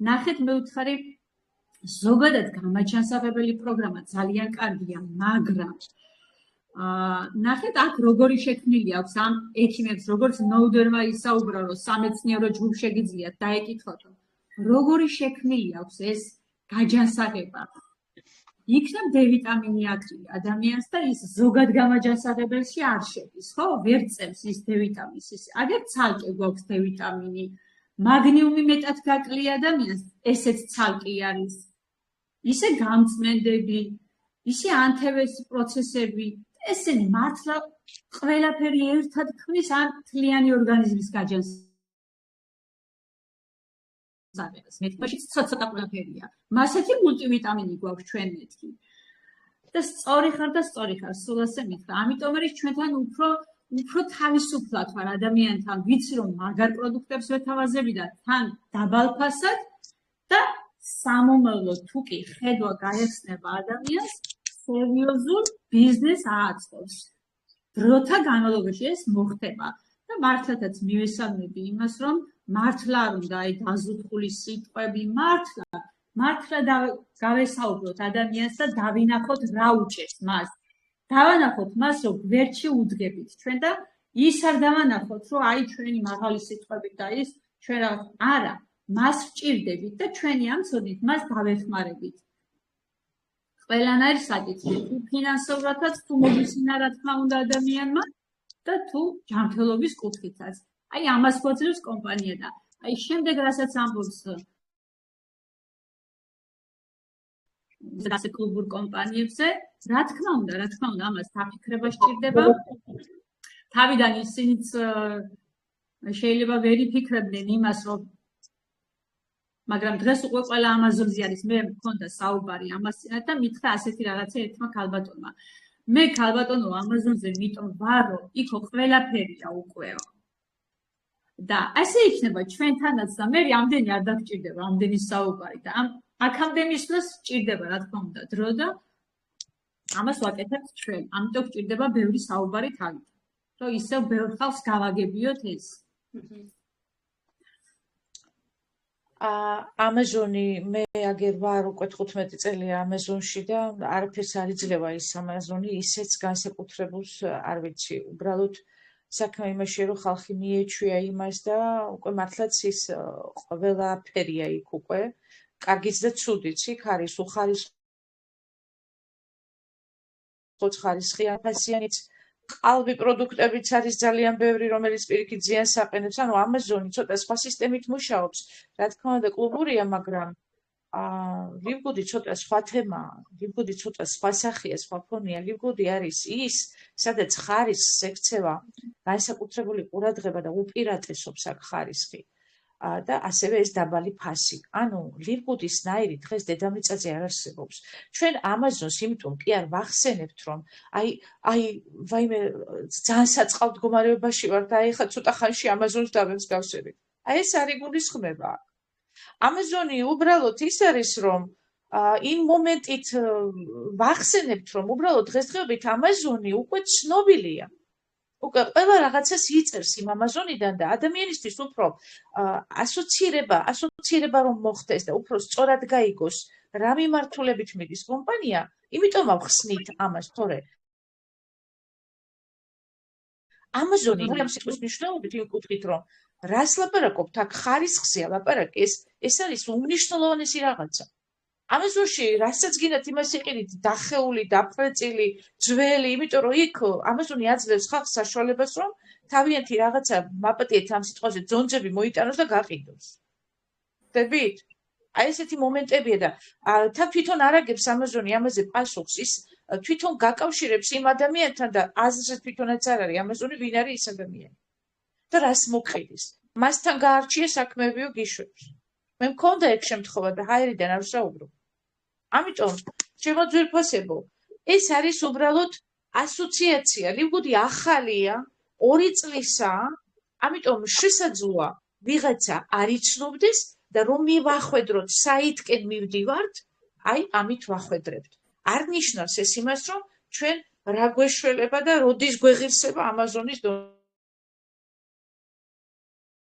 ნახეთ მე ვთხარი ზოგადად გამაჯანსაღებელი პროგრამა ძალიან კარგია, მაგრამ ნახეთ აქ როგორი შექმნილი აქვს ამ ექიმებს, როგორც ნოუდერმა ისაუბრა, რომ სამეცნიერო ჯგუფ შეგიძლიათ დაეკითხოთ, როგორი შექმნილი აქვს ეს გაჯანსაღება. იქნებ D ვიტამინი აკრილი ადამიანს და ის ზოგად გამაჯანსაღებელში არ შედის, ხო? ვერ წევს ის D ვიტამინს, ის აგერ ცალკე გვაქვს D ვიტამინი, მაგნიუმი მეტად გაკლია ადამიანს, ესეც ცალკე არის. ისე გამწმენდები, ისე ანთევეს პროცესები, ესენი მართლა ყველაფერი ერთად ქმნის ამ მთლიანი ორგანიზმის გაჯანსაღებას. მეთქში ცოტა ყველაფერია. მასეთი მულტივიტამინი გვაქვს ჩვენ მეთქი. და სწორი ხარ, სულ ასე მითხრა. ამიტომ არის ჩვენთან უფრო თავისუფლად ვარ ადამიანთან, ვიცი რომ მაგარ პროდუქტებს ვეთავაზები და თან დაბალ ფასად და სამომავლო თუ კი ხედვა გაეხსნება ადამიანს, სერიოზულ ბიზნესს აწყობს. დროთა განმავლობაში ეს მოხდება და მართლაც მივესალმები იმას, რომ მართლა არ უნდა აი დაზუსტული სიტყვები, მართლა გავესაუბროთ ადამიანს და დავინახოთ რა უჭერს მას. დავანახოთ მას, რომ გვერდში უდგებით ჩვენ და ის არ დავანახოთ, რომ აი ჩვენი მაღალი სიტყვებით და ის ჩვენ რა არა, მას ვჭირდებით და ჩვენი ამცოდით მას დავეხმარებით. ყველანაირ საკითხში, თუ ფინანსურადაც, თუ მოგისინა რა თქმა უნდა ადამიანმა და თუ ჯანმრთელობის კუთხითაც. აი ამას გვაძლევს კომპანია და აი შემდეგ რასაც ამბობს ასე კლუბურ კომპანიებზე, რა თქმა უნდა, ამას დაფიქრება სჭირდება. თავიდან ისინიც შეიძლება ვერ იფიქრებდნენ იმას, რომ მაგრამ დღეს უკვე ყველა ამაზონზე არის. მე მქონდა საუბარი ამას წინათ და მითხრა ასეთი რაღაცა ერთმა ქალბატონმა. მე ქალბატონო ამაზონზე მიტომ ვარ, რომ იქო ყველაფერია უკვე. და ასე იქნება ჩვენთანაც და მე ამდენი არ დაგჭირდება, ამდენი საუბარი და აქამდე მისვლას სჭირდება, რა თქმა უნდა, დრო და ამას ვაკეთებთ ჩვენ. ამიტომ სჭირდება ბევრი საუბარი თავით. რომ ისევ ბევრ ხალხს გავაგებიოთ ეს. ამაზონი მე აგერ ვარ უკვე 15 წელია ამაზონში და არაფერს არ იძლევა ის ამაზონი, ისეც განსაკუთრებულს არ ვიცი. უბრალოდ საქმე იმაშია, რომ ხალხი მიეჩვია იმას და უკვე მართლაც ის ყველაფერია იქ უკვე. კარგიც და ცუდიც იქ არის უხარისხიანიც ყალბი პროდუქტებიც არის ძალიან ბევრი, რომელიც პირიქით ზიანს აყენებს. ანუ ამაზონი ცოტა სხვა სისტემით მუშაობს. რა თქმა უნდა, კლუბურია, მაგრამ ლივგუდი ცოტა სხვა თემაა, ლივგუდი ცოტა სხვა სახეა, სხვა ფონია. ლივგუდი არის ის, სადაც ხარისხს ექცევა განსაკუთრებული ყურადღება და უპირატესობს აქ ხარისხი. და ასევე ეს დაბალი ფასი. ანუ ლივგუდისნაირი დღეს დედამიწაზე არ არსებობს. ჩვენ ამაზონს იმიტომ კი არ ვახსენებთ, რომ აი ვაიმე ძალიან საწყალ მდგომარეობაში ვარ და აი ხა ცოტა ხანში ამაზონს დავემსგავსებით. აი ეს არ იგულისხმება. ამაზონი უბრალოდ ის არის, რომ იმ მომენტით ვახსენებთ, რომ უბრალოდ დღესდღეობით ამაზონი უკვე ცნობილია. უკვე ყველა რაღაცას იწერს იმ ამაზონიდან და ადამიანისთვის უფრო ასოცირება რომ მოხდეს და უფრო სწორად გაიგოს რა მიმართულებით მიდის კომპანია, იმიტომ ავხსნით ამას, თორე ამაზონი ამ სიტყვის მნიშვნელობით იმ კუთხით, რომ რას ლაპარაკობთ, აქ ხარისხზე ლაპარაკი, ეს არის უმნიშვნელოვანესი რაღაცა. ამაზონში რასაც გინდათ იმას იყიდით, დახეული, დაფრეწილი, ძველი, იმიტომ რომ იქ ამაზონი აძლევს ხალხს საშუალებას, რომ თავიანთი რაღაცა მაპატიეთ ამ სიტყვაზე ძონძები მოიტანოს და გაყიდოს. ხდებით? აი ესეთი მომენტებია და თვითონ არ აგებს ამაზონი ამაზე პასუხს, ის თვითონ გაკავშირებს იმ ადამიანთან და აზრზე თვითონაც არ არის ამაზონი ვინ არის ის ადამიანი. და რას მოყიდის? მასთან გაარჩიე საქმეებიო გიშვებს. მე მქონდა ეგ შემთხვევა და ჰაერიდან არ ვსაუბრობ. ამიტომ ჩემო ძვირფასებო, ეს არის უბრალოდ ასოციაცია. ლივგუდი ახალია, 2 წლისაა, ამიტომ შესაძლოა ვიღაცა არ იცნობდეს და რომ მივახვედროთ საითკენ მივდივართ, აი ამით ვახვედრებთ. არ ნიშნავს ეს იმას, რომ ჩვენ რა გვეშველება და როდის გვეღირსება ამაზონის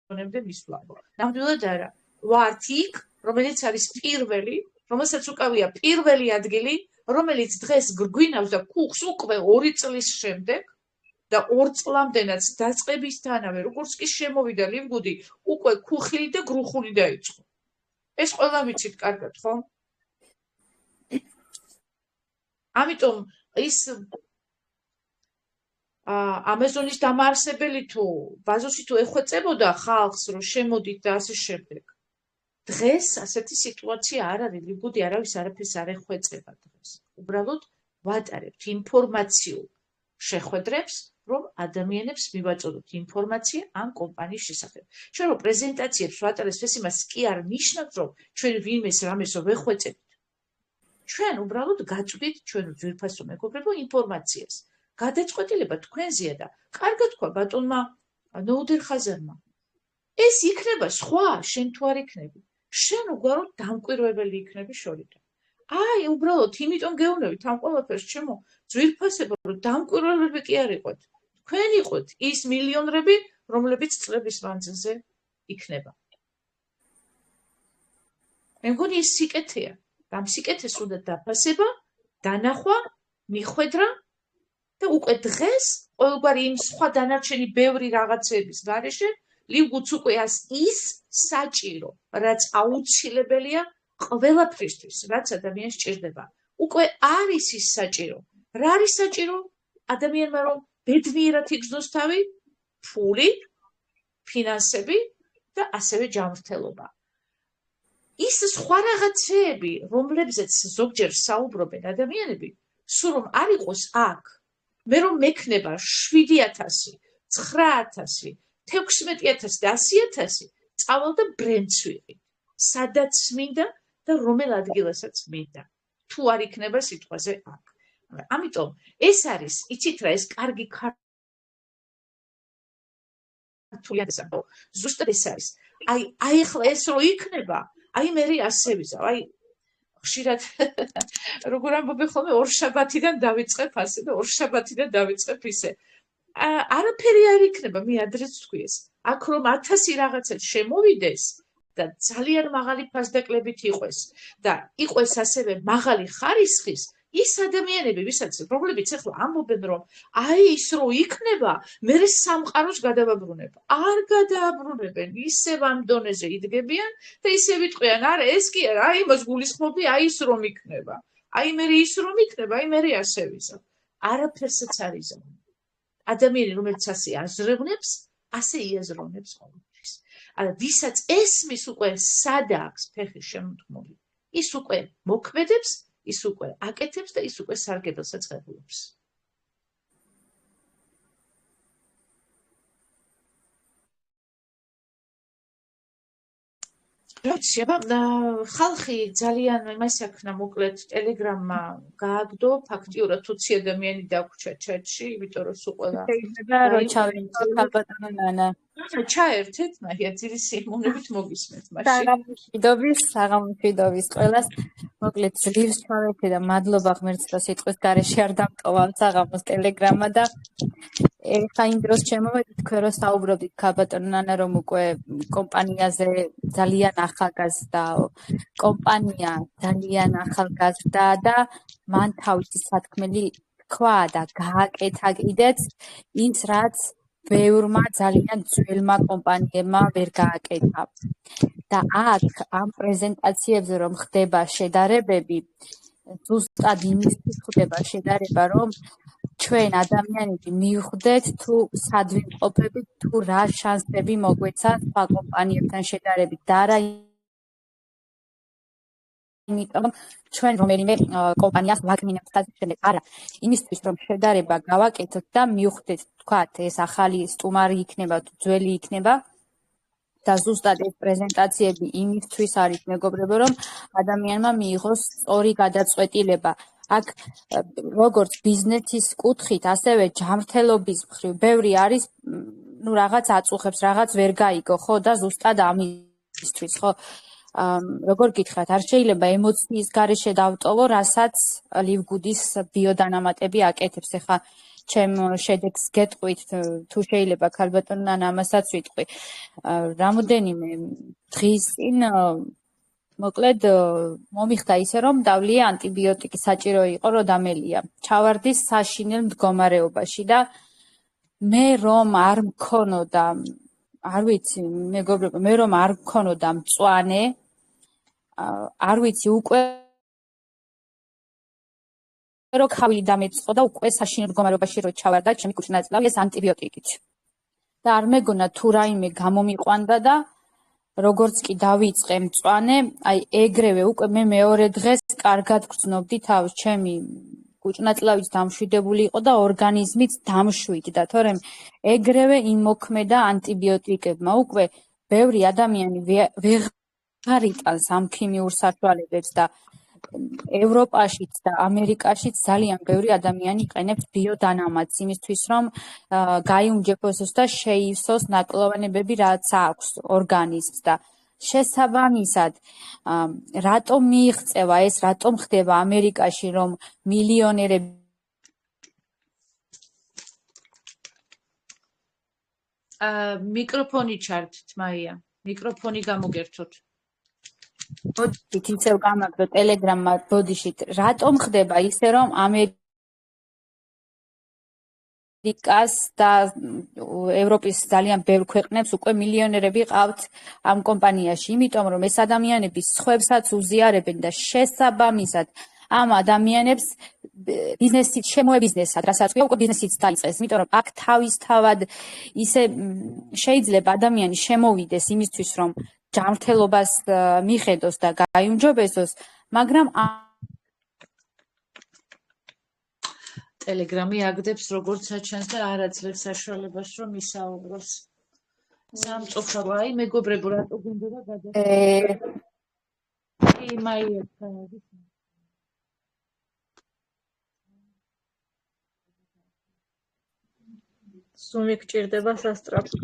დონემდე მისვლა. ნამდვილად არა. ვართ იქ, რომელიც არის პირველი, რომელსაც უკავია პირველი ადგილი, რომელიც დღეს გვინავს და კუხს უკვე 2 წლის შემდეგ და 2 წლამდენაც დაწყებისთანავე, როგორც კი შემოვიდა ლივგუდი, უკვე ქუხილი და გრუხული დაიწყო. ეს ყველა ვიცით კარგად, ხო? ამიტომ ის ამაზონის დამაარსებელი თუ ბაზოსი თუ ეხვეწებოდა ხალხს, რომ შემოდით და ასე შემდეგ. დღეს ასეთი სიტუაცია არ არის, ლივგუდი არავის არაფერს არ ეხვეწება დღეს. უბრალოდ ვატარებთ ინფორმაციულ შეხვედრებს, რომ ადამიანებს მივაწოდოთ ინფორმაცია ამ კომპანიის შესახებ. ჩვენ რომ პრეზენტაციებს ვატარებთ, ეს იმას კი არ ნიშნავს, რომ ჩვენ ვინმეს რამესო ვეხვეწებთ. ჩვენ უბრალოდ გაწვდით ჩვენ ძვირფასო მეგობრებო ინფორმაციას. გადაწყვეტილება თქვენზეა და კარგად თქვა ბატონმა ნოუდერ ხაზარმა. ეს იქნება სხვა, შენ თუ არ იქნები. შენ უგვაროდ დამკვირვებელი იქნები შორიდან. აი, უბრალოდ იმიტომ გეუბნებით ამ ყველაფერს, ჩემო ძვირფასებო, რომ დამკვირვებლები კი არ იყოთ. თქვენ იყოთ ის მილიონრები, რომლებიც წლების მანძილზე იქნება. მე მგონი ეს სიკეთეა. ამ სიკეთეს უნდა დაფასება, დანახვა, მიხვედრა და უკვე დღეს ყოველგვარი იმ სხვა დანარჩენი ბევრი რაღაცების გარეშე ლივგუდს უკვე ის საჭირო, რაც აუცილებელია ყველაფრისთვის, რაც ადამიანს სჭირდება. უკვე არის ის საჭირო. რა არის საჭირო? ადამიანმა რომ ბედნიერად იგრძნოს თავი, ფული, ფინანსები და ასევე ჯანმრთელობა. ის სხვა რაღაცეები, რომლებზეც ზოგჯერ საუბრობენ ადამიანები, სულ რომ არ იყოს აქ, მე რომ მექნება 7,000, 9,000, 16,000 და 100,000, წავალ და ბრენდს ვიყიდ. სადაც მინდა და რომელ ადგილასაც მინდა. თუ არ იქნება სიტყვაზე აქ. ამიტომ ეს არის, იცით რა, ეს კარგი ქართული ანსამბლი. ზუსტად ეს არის. აი ახლა ეს რო იქნება, აი მე ასე ვიზავ, აი ხშირად როგორ ამბობენ ხოლმე ორშაბათიდან დავიწყებ ასე და ორშაბათიდან დავიწყებ ისე. არაფერი არ იქნება, მე ადრეც ვთქვი ეს. აქ რომ 1000 რაღაცა შემოვიდეს და ძალიან მაღალი ფასდაკლებით იყოს და იყოს ასევე მაღალი ხარისხის, ის ადამიანები, რომლებიც ახლა ამბობენ, რომ აი ის რო იქნება, მე სამყაროს გადავაბრუნება. არ გადააბრუნებენ, ისევ ამ დონეზე იდგებიან და ისევ იტყვიან, არა, ეს კი არა, აი იმას გულისხმობდი, აი ის რომ იქნება. აი მე ის რომ იქნება, აი მე ასე ვიზავ. არაფერსეც არ იზავ. ადამიანი, რომელიც ასე აზროვნებს, ასე იაზროვნებს ყოველთვის. არა, ვისაც ესმის უკვე სადა აქვს ფეხი შემოთმული, ის უკვე მოქმედებს, ის უკვე აკეთებს და ის უკვე სარგებელსაც ღებულობს. როცა ხალხი ძალიან იმას აქნა მოკლედ ტელეგრამმა გააგდო, ფაქტიურად თუცი ადამიანი დაგვრჩა ჩატში, იმიტომ რომ სულ ყველა შეიძლება რომ ჩავინცოთ ალბათო ნანა. ჩაერთეთ, მაგრამ ძირის სიმონებით მოგისმენთ მაშინ. საღამოშვიდობის ყველას. მოკლედ ძლივს ჩავერთე და მადლობა ღმერთს და სიტყვის გარეშე არ დამტოვა საღამოს ტელეგრამა და ეხა იმ დროს შემოვედი თქვენ რომ საუბრობდით ქალბატონო ნანა რომ უკვე კომპანიაზე ძალიან ახალგაზრდა კომპანია ძალიან ახალგაზრდა და მან თავისი სათქმელი თქვა და გააკეთა კიდეც ის რაც ბევრმა ძალიან ძველმა კომპანიებმა ვერ გააკეთა. და აქ ამ პრეზენტაციებზე რომ ხდება შედარებები, ზუსტად იმისთვის ხდება შედარება, რომ ჩვენ ადამიანები მივხვდეთ თუ სად ვიმყოფებით, თუ რა შანსები მოგვეცა სხვა კომპანიებთან შედარებით და არა იმიტომ ჩვენ რომელიმე კომპანიას ვაკმინებთ ხაზი შემდეგ, არა, იმისთვის რომ შედარება გავაკეთოთ და მივხვდეთ, თქვათ, ეს ახალი სტუმარი იქნება თუ ძველი იქნება და ზუსტად ეს პრეზენტაციები იმისთვის არის მეგობრებო, რომ ადამიანმა მიიღოს სწორი გადაწყვეტილება. აქ როგორც ბიზნესის კუთხით, ასევე ჯანმრთელობის მხრივ ბევრი არის, ну რაღაც აწუხებს, რაღაც ვერ გაიგო, ხო და ზუსტად ამისთვის, ხო? როგორ გითხრათ, არ შეიძლება ემოციის გარეშე დავტოვო, რასაც ლივგუდის ბიოდანამატები აკეთებს. ეხა ჩემ შედეგს გეტყვით, თუ შეიძლება ქალბატონო ნანა ამასაც ვიტყვი. რამოდენიმე დღის წინ მოკლედ მომიხდა ისე რომ დავლია ანტიბიოტიკი საჭირო იყო როდამელია. ჩავარდი საშინელ მდგომარეობაში და მე რომ არ მქონოდა, არ ვიცი, მეგობრებო, მე რომ არ მქონოდა მწვანე, არ ვიცი უკვე რო ქავილი დამეწყო და უკვე საშინელ მდგომარეობაში რო ჩავარდა ჩემი კუჭნაწლავი ეს ანტიბიოტიკით. და არ მეგონა თუ რაიმე გამომიყვანდა და როგორც კი დავიწყე მწვანე, აი ეგრევე უკვე მე მეორე დღეს კარგად გრძნობდი თავს, ჩემი კუჭნაწლავიც დამშვიდებული იყო და ორგანიზმიც დამშვიდდა, თორემ ეგრევე იმოქმედა ანტიბიოტიკებმა. უკვე ბევრი ადამიანი ვეღარ იტანს ამ ქიმიურ საშუალებებს და ევროპაშიც და ამერიკაშიც ძალიან ბევრი ადამიანი იყენებს ბიოდანამატს იმისთვის, რომ გაიუმჯობესოს და შეივსოს ნაკლოვანებები, რაც აქვს ორგანიზმს და შესაბამისად, რატომ მიიღწევა ეს, რატომ ხდება ამერიკაში, რომ მილიონერები მიკროფონი ჩართთ, მაია, მიკროფონი გამოგერთოთ. ბოდიშით ისევ გამაგდო ტელეგრამმა ბოდიშით, რატომ ხდება ისე, რომ ამერიკას და ევროპის ძალიან ბევრ ქვეყნებს უკვე მილიონერები ყავთ ამ კომპანიაში, იმიტომ რომ ეს ადამიანები სხვებსაც უზიარებენ და შესაბამისად ამ ადამიანებს ბიზნესით შემოებიზნესად, რასაც უკვე ბიზნესიც დაიწყეს, იმიტომ რომ აქ თავისთავად ისე შეიძლება ადამიანი შემოვიდეს იმისთვის, რომ ჯანმრთელობას მიხედოს და გაიუმჯობესოს, მაგრამ ტელეგრამი აგდებს როგორც საჩანს და არ აძლევს საშუალებას რომ ისაუბროს. სამწუხარო, აი მეგობრებო, რატო გინდოდა გადასული? მაიერთან არის. სუმი გჭირდება სასტრაფოდ.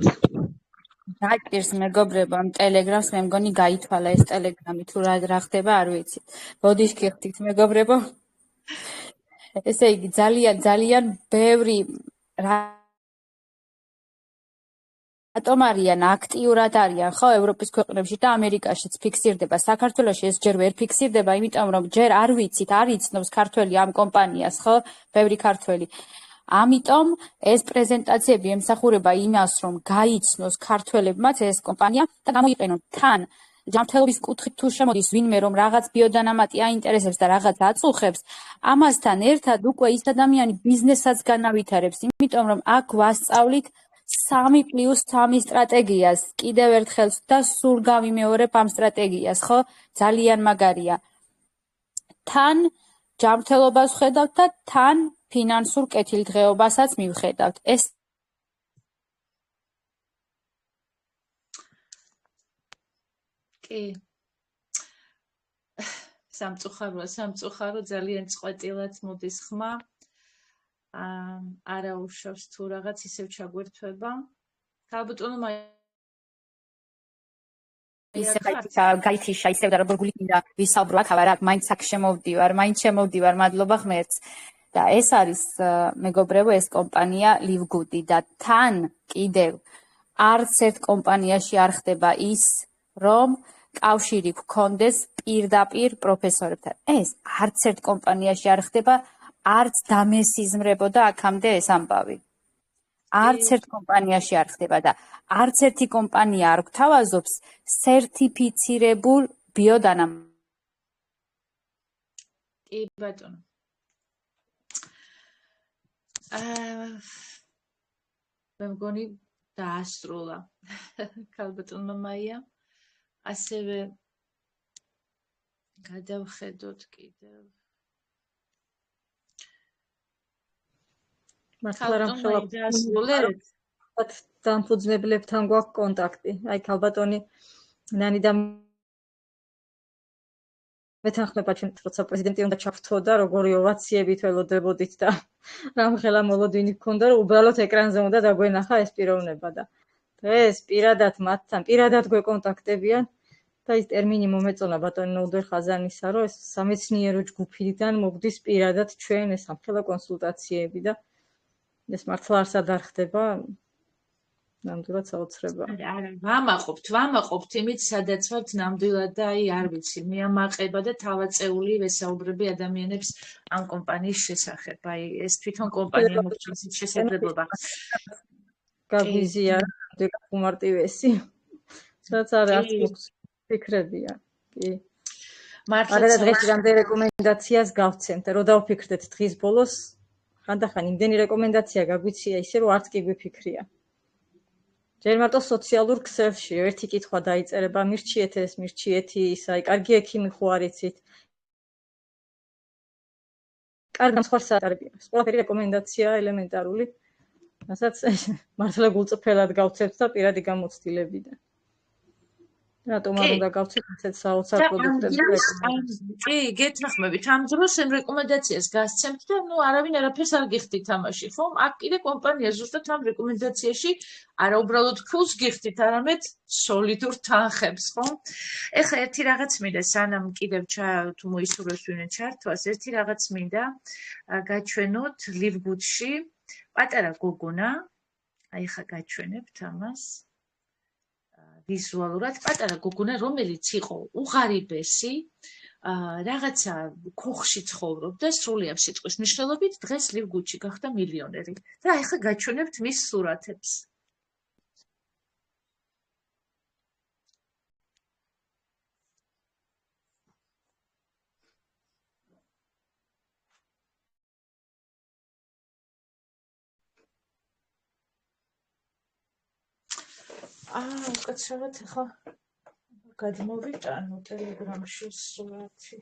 დაჭირს მეგობრებო, ამ ტელეგრამს მე მგონი გაითვალა ეს ტელეგრამი, თუ რა ხდება არ ვიცი. ბოდიშკი ხდით მეგობრებო. ესე იგი ძალიან ბევრი რატომ არიან აქტიურად არიან ხო ევროპის ქვეყნებში და ამერიკაშიც ფიქსირდება. საქართველოში ეს ჯერ ვერ ფიქსირდება, იმიტომ რომ ჯერ არ ვიცით, არ იცნობს ქართველი ამ კომპანიას, ხო? ბევრი ქართველი. ამიტომ ეს პრეზენტაციები ემსახურება იმას, რომ გაიცნოს ქართველებმაც ეს კომპანია და გამოიყენონ თან ჯანმრთელობის კუთხით თუ შემოდის ვინმე რომ რაღაც ბიოდანამატი აინტერესებს და რაღაც აწუხებს, ამასთან ერთად უკვე ის ადამიანი ბიზნესაც განავითარებს, იმიტომ რომ აქ ვასწავლით 3+3 სტრატეგიას. კიდევ ერთხელ და სულ გავიმეორებ ამ სტრატეგიას, ხო? ძალიან მაგარია. თან ჯანმრთელობას ვხედავთ და თან ფინანსურ კეთილდღეობასაც მივხედავთ. ეს კი. სამწუხარო ძალიან წყვეტილად მოდის ხმა. არა უშავს თუ რაღაც ისევ ჩაგვერთვება. ქალბატონო ისე გაითიშა ისევ და როგორ გულინდა ვისაუბრო აქ არა მაინც აქ შემოვდივარ მადლობა ღმერთს და ეს არის მეგობრებო ეს კომპანია ლივგუდი და თან კიდევ არც ერთ კომპანიაში არ ხდება ის რომ კავშირი გქონდეს პირდაპირ პროფესორებთან. ეს არც ერთ კომპანიაში არ ხდება, არც დამესიზმრებოდა აქამდე ეს ამბავი. არც ერთ კომპანიაში არ ხდება და არც ერთი კომპანია არ გვთავაზობს სერტიფიცირებულ ბიოდანამატს. კი ბატონო. მე მგონი დაასრულა ქალბატონმა მაია. ასევე გადავხედოთ კიდევ. მართლა რა ხელაფუძნებლად დამფუძნებლებთან გვაქვს კონტაქტი. აი ქალბატონი ნანი და მეთანხმება ჩვენ როცა პრეზიდენტი უნდა ჩავრთო და როგორი ოვაციებით ველოდებოდით და რამხელა მოლოდინი გქონდა რომ უბრალოდ ეკრანზე უნდა დაგვენახა ეს პიროვნება და დღეს პირადად მათთან პირადად გვეკონტაქტებიან და ის ტერმინი მომეწონა ბატონი ნოლდერ ხაზანისა რომ ეს სამეცნიერო ჯგუფიდან მოგდის პირადად ჩვენ ეს სამხელა კონსულტაციები და ეს მართლა არსად არ ხდება ნამდვილად საოცრება. არა, ვამაყობთ იმით, სადაც ვართ ნამდვილად და აი არ ვიცი, მე ამაყება და თავაწეული ვესაუბრები ადამიანებს ამ კომპანიის შესახებ. აი ეს თვითონ კომპანია მოგწონს შესაძლებლობა. გაგვიზია ნამდვილად უმარტივესი. რაც არც ფიქრებია. კი. მართლა დღეს რამდენი რეკომენდაციას გავცემთ, რომ დავფიქრდეთ დღის ბოლოს ხანდახან იმდენი რეკომენდაცია გაგვიცია ისე რომ არც კი გვიფიქრია. ჯერ მარტო სოციალურ ქსელში ერთი კითხვა დაიწერება, მირჩიეთ ეს, მირჩიეთ ის, აი კარგი ექიმი ხო არ იცით. კარგი მსხვერპლს ატარებია. ეს ყველაფერი რეკომენდაცია ელემენტარული, რასაც მართლა გულწრფელად გავცემთ და პირადი გამოცდილებიდან. რატომ არ უნდა გავცეთ ასეთ საოცარ პროდუქტებს? კი, გეთანხმებით. ამ დროს ამ რეკომენდაციას გასცემთ და ნუ არავინ არაფერს არ გიხდით ამაში, ხო? აქ კიდე კომპანია ზუსტად ამ რეკომენდაციაში არა უბრალოდ ფულს გიხდით, არამედ სოლიდურ თანხებს, ხო? ეხლა ერთი რაღაც მინდა, სანამ კიდევ თუ მოისურვებს ვინმე ჩართვას, ერთი რაღაც მინდა გაჩვენოთ ლივგუდში პატარა გოგონა, აი ხა გაჩვენებთ ამას. ვიზუალურად პატარა გოგონა, რომელიც იყო უღარიბესი, რაღაცა ქოხში ცხოვრობდა სრულიად სიტყვის მნიშვნელობით, დღეს ლივ გუჩი გახდა მილიონერი. და ახლა გაჩვენებთ მის სურათებს. უკაცრავად ახლა გადმოვიტანო ტელეგრამში სურათი.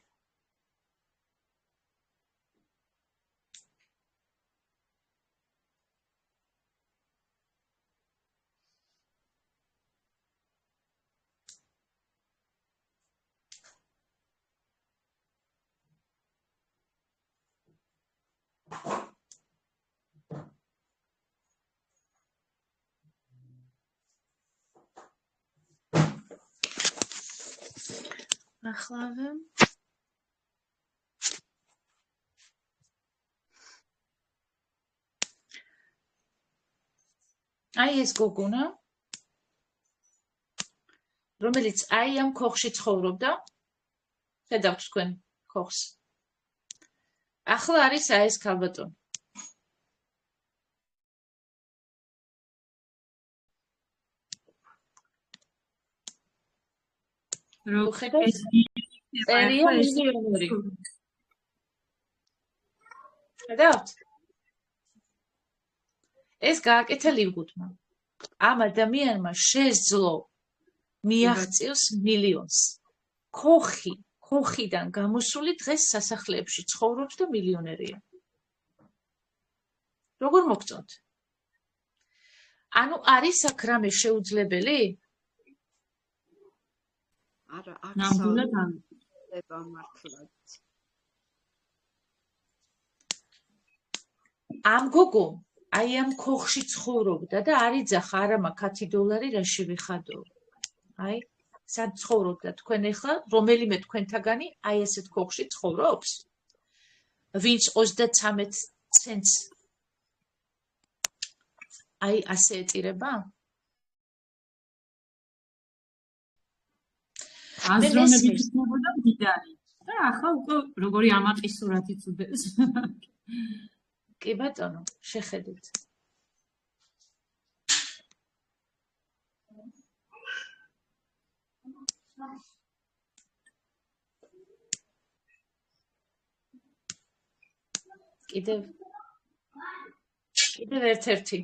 ახლავე აი ეს გოგონა, რომელიც აი ამ ქოხში ცხოვრობდა, ხედავთ თქვენ ქოხს. ახლა არის აი ეს ქალბატონი. წერია მილიონერი. ხედავთ? ეს გააკეთა ლივგუთმა. ამ ადამიანმა შესძლო მიაღწიოს მილიონს. ქოხიდან გამოსული დღეს სასახლეებში ცხოვრობს და მილიონერია. როგორ მოგწონთ? ანუ არის აქ რამე შეუძლებელი? არა, ნამდვილად ება მართლაც. ამ გოგო აი ამ ქოხში ცხოვრობდა და არ იძახა არა მაქვს $10 რაში ვიხადო. აი, სად ცხოვრობდა თქვენ ახლა, რომელიმე თქვენთაგანი აი ესეთ ქოხში ცხოვრობს? ვინც 33 ცენტს აი ასე ეტირება? აზროვნებით იქნებოდა მდიდარი. და ახლა უკვე როგორი ამაყის სურათიც უდევს. კი ბატონო, შეხედეთ. კიდევ ერთ-ერთი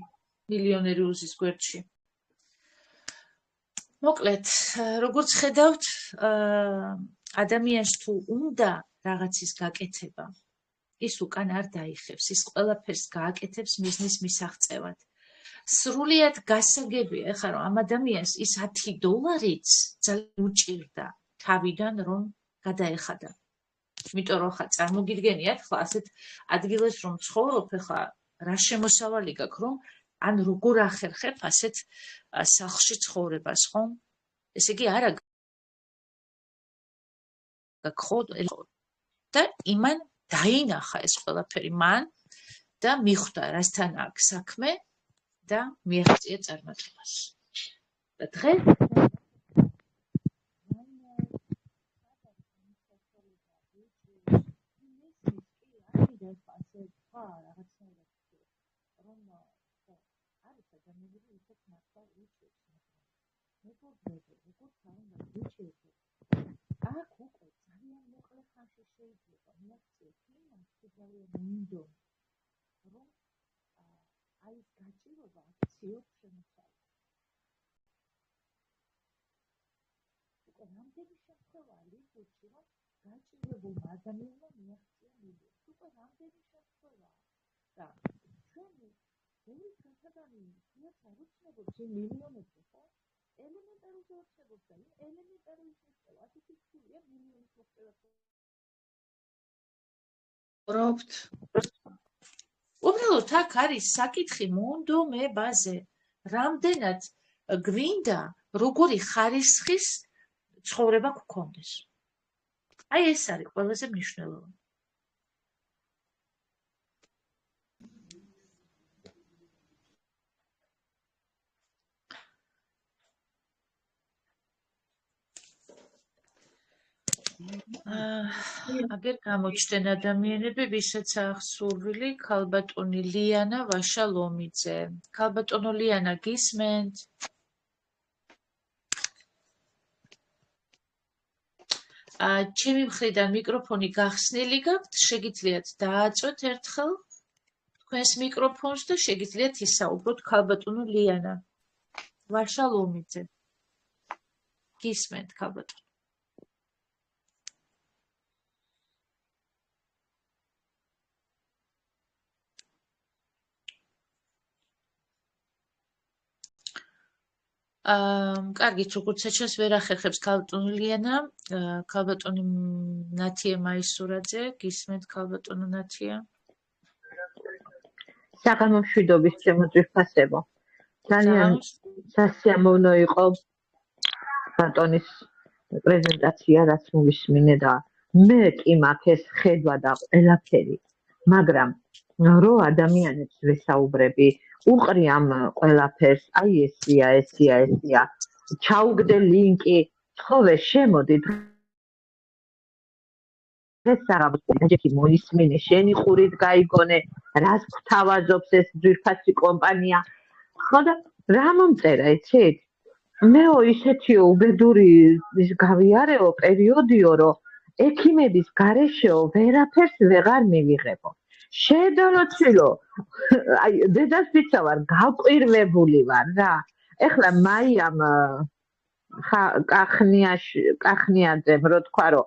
მილიონერი უზის გვერდში. მოკლედ, როგორც ხედავთ, ადამიანს თუ უნდა რაღაცის გაკეთება, ის უკან არ დაიხევს, ის ყველაფერს გააკეთებს მიზნის მისაღწევად. სრულიად გასაგებია, ეხლა რომ ამ ადამიანს ის $10-იც ძალიან უჭირდა თავიდან რომ გადაეხადა. იმიტომ რომ ხა წარმოგიდგენიათ, ხლა ასეთ ადგილას რომ ცხოვრობ, ხა რა შემოსავალი გაქვს, რომ ან როგორ ახერხებ ასეთ სახლში ცხოვრებას, ხო? ესე იგი არა გაგხოდ და იმან დაინახა ეს ყველაფერი მან და მიხვდა რასთან აქვს საქმე და მიაღწია წარმატებას. და დღეს აქ უკვე ძალიან მოკლე ხანში შეიძლება მიაღწიოს იმას, თუ ძალიან მინდომ, რომ აი ეს გაჭირობა აქციოდ შემოსავლა. უკვე რამდენი შემთხვევაა ლიგურში, რომ გაჭირებულმა ადამიანმა მიაღწია მილიონს. უკვე რამდენი შემთხვევაა და ჩვენი ორი ჩვენთაგანი ვიაც არ უცნობობს იმ მილიონებზე, ხო? ელემენტარული ოცნებობს და ელემენტარული შეცდომა ასეთი რთულია მილიონის მოხდება. ბრობთ. უბრალოდ აქ არის საკითხი მონდომებაზე. რამდენად გვინდა როგორი ხარისხის ცხოვრება გქონდეს. აი ეს არის ყველაზე მნიშვნელოვანი. აგერ გამოჩნდნენ ადამიანები, ვისაც აქვს სურვილი, ქალბატონი ლიანა ვაშალომიძე. ქალბატონო ლიანა, გისმენთ? ჩემი მხრიდან მიკროფონი გახსნილი გაქვთ, შეგიძლიათ დააწვეთ ერთხელ თქვენს მიკროფონს და შეგიძლიათ ისაუბროთ ქალბატონო ლიანა ვაშალომიძე. გისმენთ ქალბატონო? კარგით, როგორც საჩვენს ვერ ახერხებს ქალბატონი ლიანა, ქალბატონი ნათია მაისურაძე, გისმენთ ქალბატონო ნათია? საღამომშვიდობის ჩემო ძვირფასებო. ძალიან სასიამოვნო იყო ბატონის პრეზენტაცია, რაც მოვისმინე და მე კი მაქვს ეს ხედვა და ყველაფერი, მაგრამ რო ადამიანებს ვესაუბრები, უყრი ამ ყველაფერს, აი ესია, ჩაუგდე ლინკი, ხოლე შემოდი ეს საღამოში მოისმინე, შენი ყურით გაიგონე, რას გვთავაზობს ეს ძვირფასი კომპანია. ხო და რა მომწერა, იცით? მეო ისეთიო უბედური გავიარეო პერიოდიო, რომ ექიმების გარეშეო ვერაფერს ვეღარ მივიღებო. შედაროცილო, აი დედას ვიცა ვარ, გაყვირვებული ვარ რა. ეხლა მაიამ კახნიაძემ რო თქვა, რომ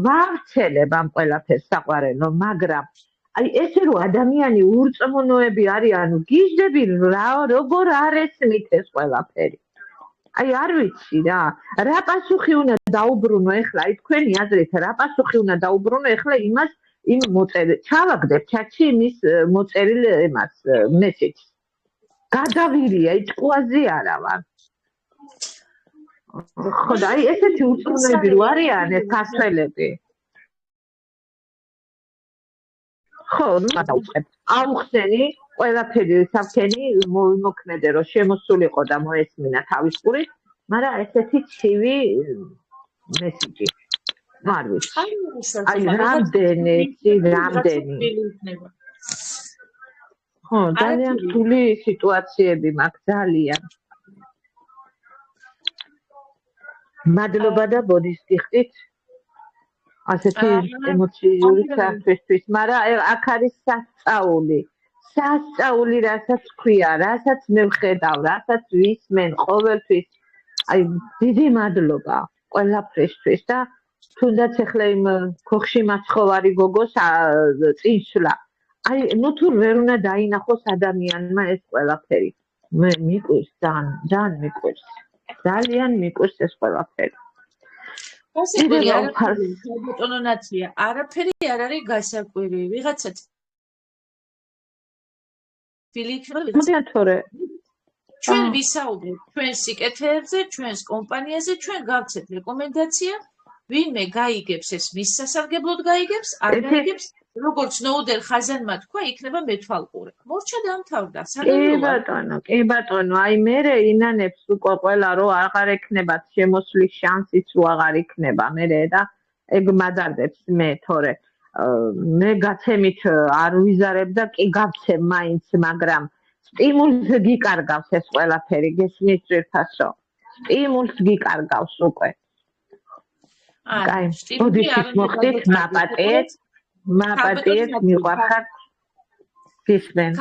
ვავრცელებ ამ ყველაფერს საყვარელო, მაგრამ აი ესე რომ ადამიანი ურწმუნოები არიან, გიჟდები როგორ არ ესმით ეს ყველაფერი. აი არ ვიცი რა პასუხი უნდა დაუბრუნო ეხლა, აი თქვენი აზრით რა პასუხი უნდა დაუბრუნო ეხლა იმას იმ მოწერილ ჩავაგდებ ჩატში იმის მოწერილ იმას მესეჯს. გადავირია, ჭკუაზე არა ვარ. ხო და აი ესეთი ურწმუნოები რო არიან ეს ქართველები. ხო, დავუწყებ. აუხსენი, ყველაფერი სამქენი მოიმოქმედე, რომ შემოსულიყო და მოესმინა თავის ყურით, მაგრამ ესეთი ცივი მესიჯი. არ ვიცი. აი რამდენი. ხო, ძალიან რთული სიტუაციები მაქვს, ძალიან. მადლობა და ბოდიშს გიხდით. ასეთი ემოციური საფრთხისთვის, მაგრამ აქ არის სასწაული, რასაც ქვია, რასაც მე ვხედავ, რასაც ვისმენ ყოველთვის. აი დიდი მადლობა ყველაფრისთვის და თუნდაც ახლა იმ ქოხში მაცხოვარი გოგოს წინსვლა. აი ნუ თუ ვერ უნდა დაინახოს ადამიანმა ეს ყველაფერი. მე მიყვირს ძალიან მიყვირს. ძალიან მიყვირს ეს ყველაფერი. ბატონო ნათია, არაფერი არ არის გასაკვირი. ვიღაცა ჩვენ ვისაუბრებთ ჩვენ სიკეთეებზე, ჩვენს კომპანიაზე, ჩვენ გავცეთ რეკომენდაცია, ვინმე გაიგებს ეს მის სასარგებლოდ გაიგებს, არ გაიგებს, როგორც ნოუდერ ხაზანმა თქვა, იქნება მეთვალყურე. მორჩა დამთავრდა. კი ბატონო, აი მერე ინანებს უკვე ყველა რომ აღარ ექნებათ შემოსვლის შანსიც რო აღარ იქნება მერე და ეგ მადარდებს მე თორე მე გაცემით არ ვიზარებ და კი გავცემ მაინც, მაგრამ სტიმულს გიკარგავს ეს ყველაფერი, გესმის ძვირფასო. სტიმულს გიკარგავს უკვე. კაი, ბოდიშის მოხდით, მაპატიეთ, მიყვარხართ. გისმენ.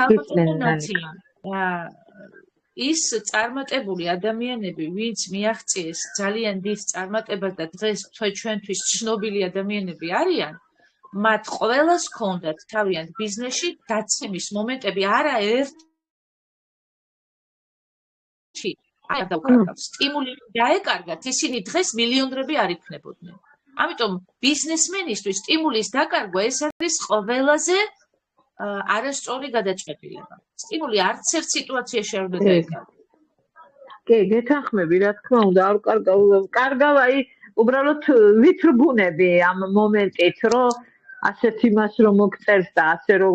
ის წარმატებული ადამიანები, ვინც მიაღწიეს ძალიან დიდ წარმატებას და დღეს ჩვენთვის ცნობილი ადამიანები არიან, მათ ყველას ჰქონდათ თავიანთ ბიზნესში დაცემის მომენტები არაერთი. აი დავკარგავს. სტიმული დაეკარგათ, ისინი დღეს მილიონრები არ იქნებოდნენ. ამიტომ ბიზნესმენისთვის სტიმულის დაკარგვა ეს არის ყველაზე არასწორი გადაწყვეტილება. სტიმული არც ერთ სიტუაციაში არ უნდა დაეკარგოს. კი, გეთანხმები, რა თქმა უნდა, არ კარგავ, აი უბრალოდ ვითრგუნები ამ მომენტით, რომ ასეთ იმას რომ მოგწერს და ასე რომ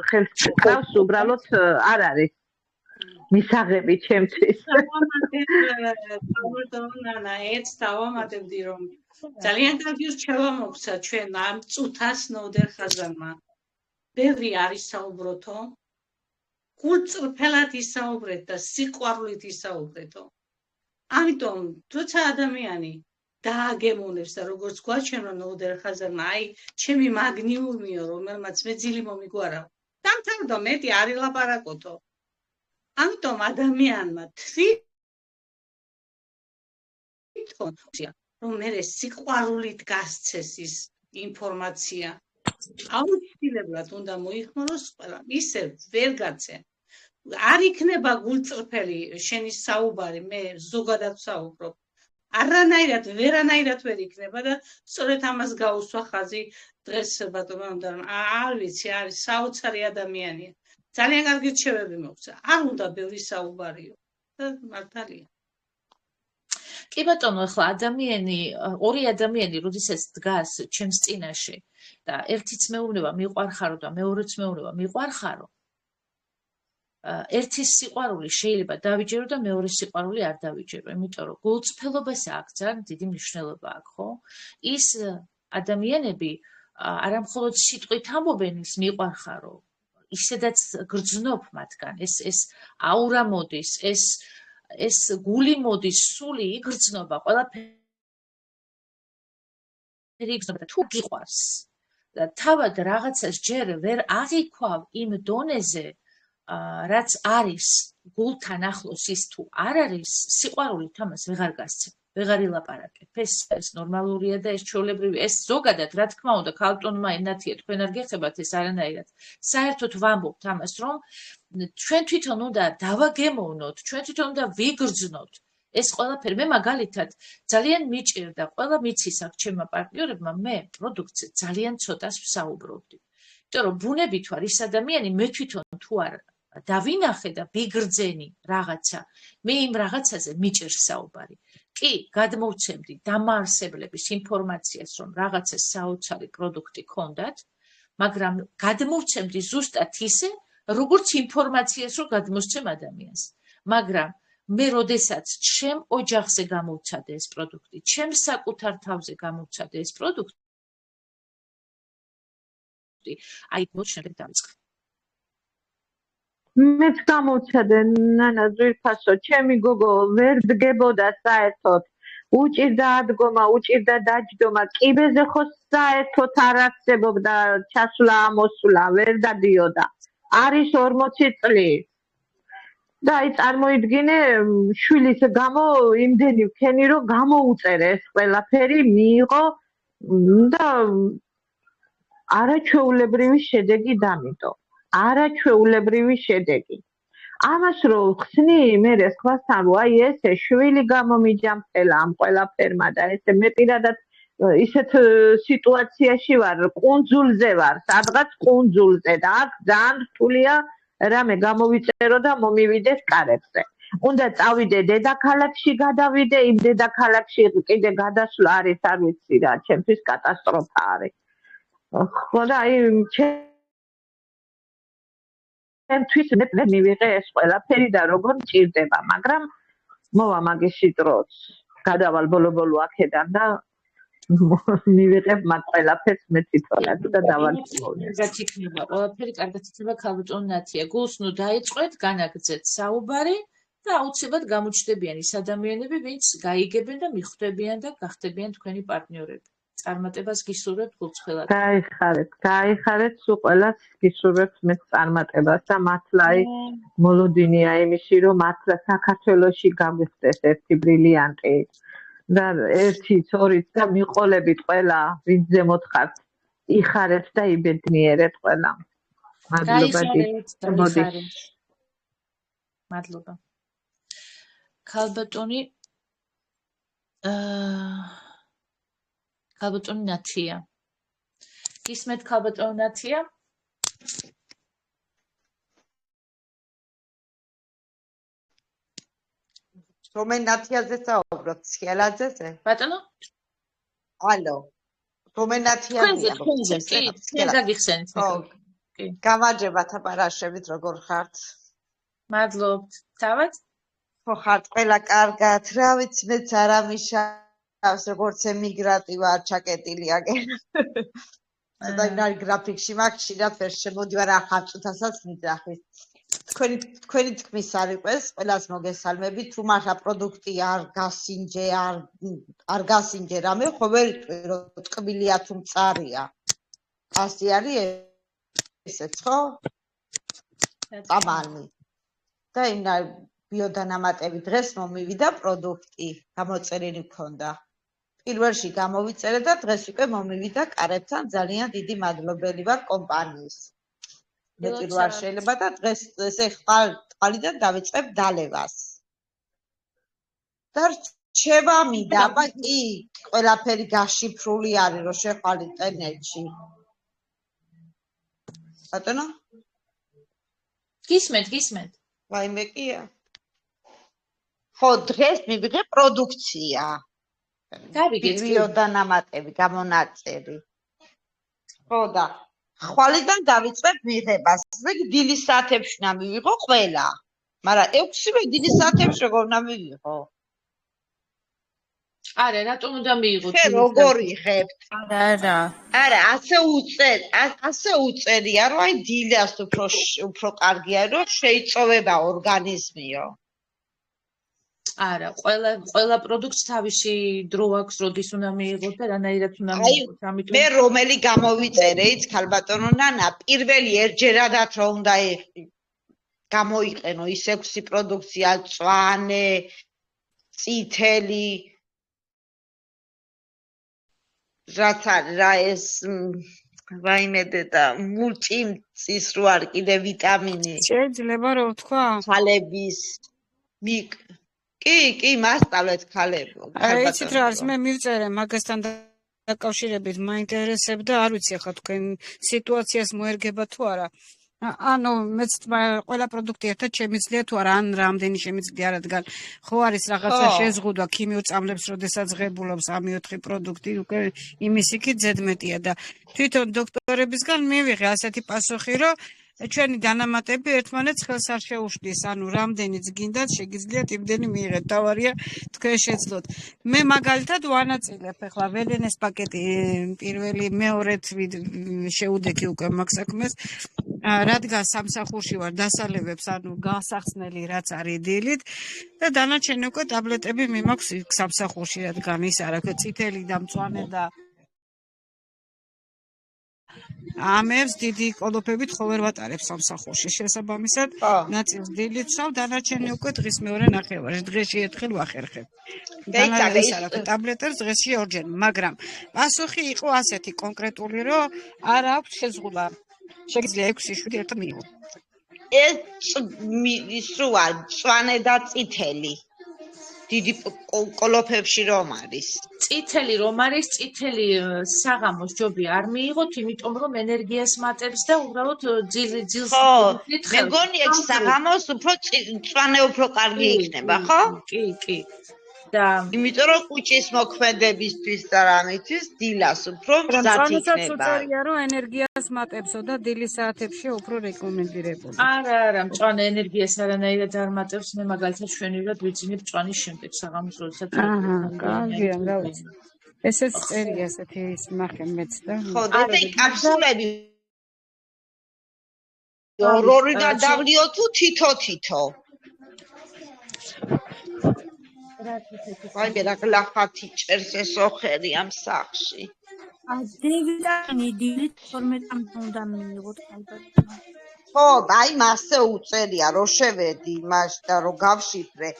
ხელს გყავს, უბრალოდ არ არის. მისაღები ჩემთვის. ეს დავამატებდი რომ ძალიან კარგი რჩევა მოგცა ჩვენ ამ წუთას ნოდერ ხაზარმა. ბევრი არის საუბროთო. გულწრფელად ისაუბრეთ და სიყვარულით ისაუბრეთო. ამიტომ თუცა ადამიანი დააგემონებს და როგორც გვაჩვენო ნოდერ ხაზარმა, აი ჩემი მაგნიუმიო, რომელმაც მეძილი მომიგვარა. დამთავრდა მეტი არ ელაპარაკოთო. ამიტომ ადამიანმა თვითონ რომ მე სიყვარულით გასცეს ის ინფორმაცია აუცილებლად უნდა მოიხმაროს ყველა ისე ვერ გაცე არ იქნება გულწრფელი შენი საუბარი მე ზოგადად საუბრობ არანაირად ვერანაირად ვერ იქნება და სწორედ ამას გაუსვა ხაზი დღეს ბატონო არ ვიცი არის საოცარი ადამიანია ძალიან კარგი რჩევები მოგცა არ უნდა ბევრი საუბარიო და მართალია კი ბატონო ახლა ორი ადამიანი როდესაც დგას ჩემს წინაშე და ერთიც მეუბნება მიყვარხარო და მეორეც მეუბნება მიყვარხარო ერთის სიყვარული შეიძლება დავიჯერო და მეორის სიყვარული არ დავიჯერო იმიტომ რომ გულწრფელობას აქვს ძალიან დიდი მნიშვნელობა აქვს ხო ის ადამიანები არა მხოლოდ სიტყვით ამბობენ ის მიყვარხარო ისედაც გრძნობ მათგან ეს აურა მოდის ეს გული მოდის სული იგრძნობა ყველაფერი იგრძნობა თუ გიყვარს და თავად რაღაცას ჯერ ვერ აღიქვავ იმ დონეზე რაც არის გულთან ახლოს ის თუ არ არის სიყვარული თამას ვეღარ გასცემ ვეღარ ილაპარაკებ ეს ნორმალურია და ეს ჩვეულებრივი ეს ზოგადად რა თქმა უნდა ქალბატონმა ენათია თქვენ არ გეხებათ ეს არანაირად საერთოდ ვამბობთ ამას რომ ჩვენ თვითონ უნდა დავაგემოვნოთ ჩვენ თვითონ უნდა ვიგრძნოთ ეს ყველაფერი მე მაგალითად ძალიან მიჭირდა ყველა მიცის აქ ჩემმა პარტნიორებმა მე პროდუქცია ძალიან ცოტას ვსაუბრობდი იმიტომ რომ ბუნებით ვარ ის ადამიანი მე თვითონ თუ არ დავინახე და ვიგრძენი რაღაცა მე იმ რაღაცაზე მიჭირს საუბარი კი გადმოვცემდი დამაარსებლების ინფორმაციას რომ რაღაცა საოცარი პროდუქტი ქონდათ მაგრამ გადმოვცემდი ზუსტად ისე როგორც ინფორმაციას რო გადმოსცემ ადამიანს მაგრამ მე როდესაც ჩემ ოჯახზე გამოვცადე ეს პროდუქტი ჩემ საკუთარ თავზე გამოვცადე ეს პროდუქტი აი მოჩნდება დავიწყე მეც გამოვცადე ნანა ძვირფასო ჩემი გოგო ვერ დგებოდა საერთოდ უჭირდა ადგომა უჭირდა დაჯდომა კიბეზე ხო საერთოდ არ არსებობდა ჩასვლა მოსვლა ვერ დადიოდა არის 40 წლის და აი წარმოიდგინე შვილის გამო იმდენი ვქენი რომ გამოუწერე ეს ყველაფერი მიიღო და არაჩვეულებრივი შედეგი დამიტო არაჩვეულებრივი შედეგი ამას რო ხსნი მე სხვასთან რომ აი ესე შვილი გამომიჯამფელა ამ ყველაფერმა და ესე მე პირადად ისეთ სიტუაციაში ვარ კუნძულზე ვარ სადღაც კუნძულზე და აქ ძალიან რთულია რამე გამოვიწერო და მომივიდეს კარებზე უნდა წავიდე დედაქალაქში გადავიდე იმ დედაქალაქში კიდე გადასვლა არის არ ვიცი რა ჩემთვის კატასტროფა არის ხო და აი ჩემთვის მე მივიღე ეს ყველაფერი და როგორ მჭირდება მაგრამ მოვა მაგისი დროც გადავალ ბოლო აქედან და მივიღებ მაგ ყველაფერს მე თვითონაც და დავარწმუნე კარგად იქნება ყველაფერი კარგად იქნება ქალბატონო ნათია გულს ნუ დაიწყეთ განაგრძეთ საუბარი და აუცილებლად გამოჩნდებიან ის ადამიანები ვინც გაიგებენ და მიხვდებიან და გახდებიან თქვენი პარტნიორები წარმატებას გისურვებთ გულწრფელად გაიხარეთ სულ ყველას გისურვებთ მე წარმატებას და მართლა მოლოდინია იმისი რომ მართლა საქართველოში გაგვიხდეს ერთი ბრილიანტი და 1-2 და მიყოლებით ყველა ვინც ზემოთ ხართ იხარეთ და იბედნიერეთ ყველა მადლობა ქალბატონი ნათია ისმეთ ქალბატონი ნათია რომენ ნათიაზე საუბრობთ სქელაძეზე ბატონო ალო რომენ ნათიაზე კი გაგიხსენით კი გამარჯობა თაბარაშებით როგორ ხართ მადლობთ. თავად? ხო ხართ ყველა კარგად, რა ვიცი, მეც არ ამიშავს, როგორც ემიგრანტი ვარ, ჩაკეტილი აგენ. ცოტა ინარი გრაფიკში მაქვს, ხშირად ვერ შემოდივარ ახალ წუთასაც მიძახის. თქვენი თქმის არ იყოს, ყველას მოგესალმებით, თუ მართლა პროდუქტი არ გასინჯე რამე, ხო ვერ იტყვი, რომ ტკბილია თუ მწარია. ასე არის ესეც, ხო? წამალი. და იმნა ბიოდანამატები დღეს მომივიდა პროდუქტი, გამოწერილი მქონდა. პირველში გამოვიწერე და დღეს უკვე მომივიდა კარებთან, ძალიან დიდი მადლობელი ვარ კომპანიის. მეტი რო არ შეიძლება და დღეს ესე ხვალიდან დავიწყებ დალევას. და რჩება მინდა, აბა კი, ყველაფერი გაშიფრული არის, რომ შეყვალ ინტერნეტში. ბატონო? გისმენთ. ვაიმე კია. ხო, დღეს მივიღე პროდუქცია. გავიგეთ. ბიოდანამატები, გამონაწერი. ხო და ხვალიდან დავიწყებ მიღებას. ზეგი დილის საათებში უნდა მივიღო ყველა. მაგრამ 6-ვე დილის საათებში როგორ უნდა მივიღო? არა, რატომ უნდა მიიღოთ? შე როგორ იღებთ? არა. არა, ასე უწერია, რომ აი დილას უფრო კარგია, რომ შეიწოვება ორგანიზმიო. არა, ყველა პროდუქტს თავისი დრო აქვს, როდის უნდა მიიღოთ და რანაირად უნდა მიიღოთ. ამიტომ მე რომელი გამოვიწერე, იცი ქალბატონო ნანა, პირველი ერთჯერადად რო უნდა გამოიყენო ის 6 პროდუქცია, მწვანე, წითელი, რაც არის რა ეს ვაიმედე და მულტიმცის რო არის კიდე ვიტამინი. შეიძლება რომ ვთქვა? ხალების კი, მასწავლეთ ქალებო. იცით რა არის, მე მივწერე მაგასთან დაკავშირებით მაინტერესებდა, არ ვიცი ახლა თქვენ სიტუაციას მოერგება თუ არა. ანუ მეც ყველა პროდუქტი ერთად შემიძლია თუ არა, ან რამდენი შემიძლია, რადგან ხო არის რაღაცა შეზღუდვა ქიმიურ წამლებს, როდესაც ღებულობს 3-4 პროდუქტი, უკვე იმის იქით ზედმეტია და თვითონ დოქტორებისგან მივიღე ასეთი პასუხი, რომ ჩვენი დანამატები ერთმანეთს ხელს არ შეუშლის, ანუ რამდენიც გინდათ შეგიძლიათ იმდენი მიიღეთ, თავარია თქვენ შეძლოთ. მე მაგალითად ვანაწილებ ახლა ველენეს პაკეტი პირველი მეორეთ შეუდექი უკვე მაგ საქმეს, რადგან სამსახურში ვარ დასალევებს, ანუ გასახსნელი რაც არის დილით და დანარჩენი უკვე ტაბლეტები მიმაქვს სამსახურში, რადგან ის არა, წითელი და მწვანე და ამებს დიდი კოლოფებით ხო ვერ ვატარებ სამსახურში. შესაბამისად, ნაწილს დილით ვსვამ, დანარჩენი უკვე დღის მეორე ნახევარში, დღეში ერთხელ ვახერხებ. ტაბლეტებს დღეში ორჯერ, მაგრამ პასუხი იყო ასეთი კონკრეტული, რომ არ აქვს შეზღუდვა. შეგიძლია 6-7 ერთად მიიღო. ეს სროა მწვანე და წითელი. დიდი კოლოფებში რომ არის. წითელი რომ არის, წითელი საღამოს ჯობია არ მიიღოთ, იმიტომ რომ ენერგიას მატებს და უბრალოდ ძილს მიგდით. მე მგონი ეს საღამოს უფრო მწვანე უფრო კარგი იქნება, ხო? კი. და იმიტომ რომ კუჭის მოქმედებისთვის და რამისთვის დილას უფრო მზად იქნება. უწევია რომ ენერგიას მატებსო და დილის საათებში უფრო რეკომენდირებული. არა, მწვანე ენერგიას არანაირად არ მატებს. მე მაგალითად შვენივრად ვიძინებ მწვანის შემდეგ საღამოს როდესაც. კარგია, რა ვიცი. ესეც წერია ესეთი ის ნახე მეც და. ხო, და კაფსულები ორიდან დავლიო თუ თითო. აი მე რა გლახათი ჭერს ეს ოხერი ამ სახში. დევიტანი დილით 12-მდე უნდა მიიღოთ ალბათ. ხო, აი მასე უწერია, რომ შევედი იმას და რომ გავშიფრე.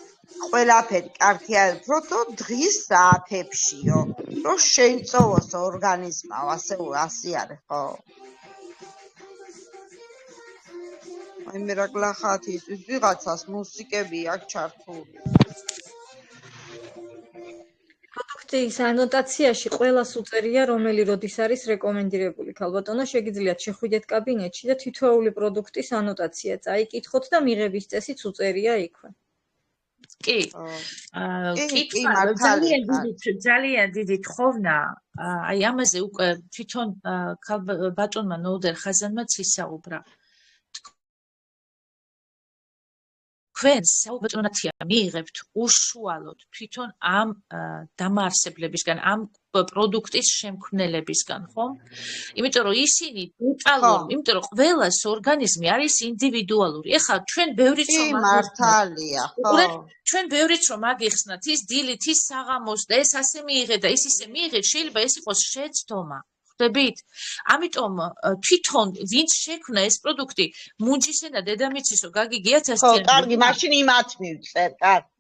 ყველაფერი კარგი არის, პროტო დღის საათებშიო, რომ შეიწოვოს ორგანიზმაო, ასე არის, ხო? აი მე რა გლახათი ის ვიღაცას მუსიკები აქვს ჩართული. პროდუქტის ანოტაციაში ყველას უწერია, რომელი როდის არის რეკომენდირებული. ქალბატონო, შეგიძლიათ შეხვიდეთ კაბინეტში და თითოეული პროდუქტის ანოტაცია წაიკითხოთ და მიღების წესიც უწერია იქვე. კი. ძალიან დიდი თხოვნა. აი ამაზე უკვე თვითონ ბატონმა ნოუდერ ხაზანმაც ისაუბრა. თქვენ საუბარნათია მიიღებთ უშუალოდ თვითონ ამ დამაარსებლებისგან, ამ პროდუქტის შემქმნელებისგან, ხო? იმიტომ რომ ისინი დეტალურად, იმიტომ რომ ყველას ორგანიზმი არის ინდივიდუალური. ეხლა ჩვენ ბევრიც რომ მართალია, ხო. ჩვენ ბევრიც რომ აგიხსნათ ის დილით, ის საღამოს და ეს ასე მიიღეთ და ის ისე მიიღეთ, შეიძლება ეს იყოს შეცდომა. ხვდებით? ამიტომ თვითონ ვინც შექმნა ეს პროდუქტი, მუნჯისენა დედამიწისო გაგიგიათ ასიანი. ხო, კარგი, მაშინ იმათ მივწერ, კარგი.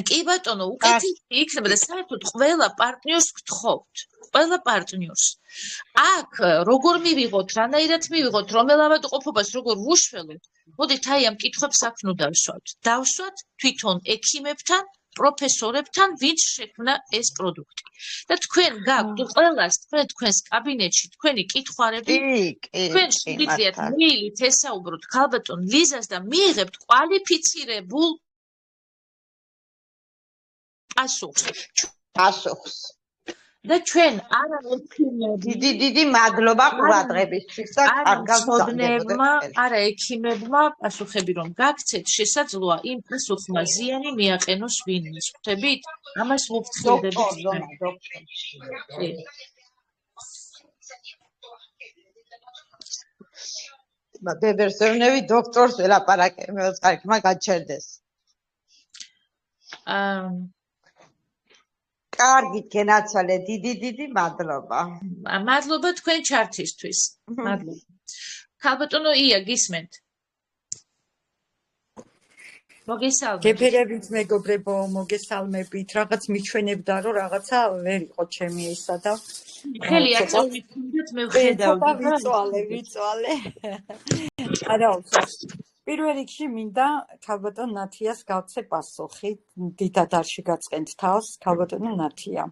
კი ბატონო, უკეთესი იქნება და საერთოდ ყველა პარტნიორს გთხოვთ. ყველა პარტნიორს. აქ როგორ მივიღოთ, რანაირად მივიღოთ, რომელ ავადმყოფობას როგორ ვუშველოთ, მოდით აი ამ კითხვებს აქ ნუ დავსვათ. დავსვათ თვითონ ექიმებთან, პროფესორებთან, ვინც შექმნა ეს პროდუქტი. და თქვენ გაქვთ ყველას თქვენს კაბინეტში თქვენი კითხვარები, თქვენ შეგიძლიათ მეილით ესაუბროთ ქალბატონ ლიზას და მიიღებთ კვალიფიცირებულ პასუხს. და ჩვენ არაექიმებმა დიდი მადლობა ყურადღებისთვის და კარგად გაგრძელოთ. არა ექიმებმა პასუხები რომ გაგცეთ, შესაძლოა იმ პასუხმა ზიანი მიაყენოს ვინმეს. ხვდებით? ამას მოვცხრიდებით. ბებერსევნევი დოქტორს ველაპარაკე, მეოცხარქმა გაჩერდეს. კარგი გენაცვალე, დიდი მადლობა. მადლობა თქვენ ჩართისთვის. მადლობა. ქალბატონო ია გისმენთ? მოგესალმებით. გეფერებით მეგობრებო, მოგესალმებით. რაღაც მიჩვენებდა რომ რაღაცა ვერ იყო ჩემი ისა და ხელი აწევი თუნდაც მე ვხედავდი. ვიწვალე. არა უშო. პირველ რიგში მინდა ქალბატონ ნათიას გავცე პასუხი. დიდად არ შეგაწყენთ თავს, ქალბატონო ნათია.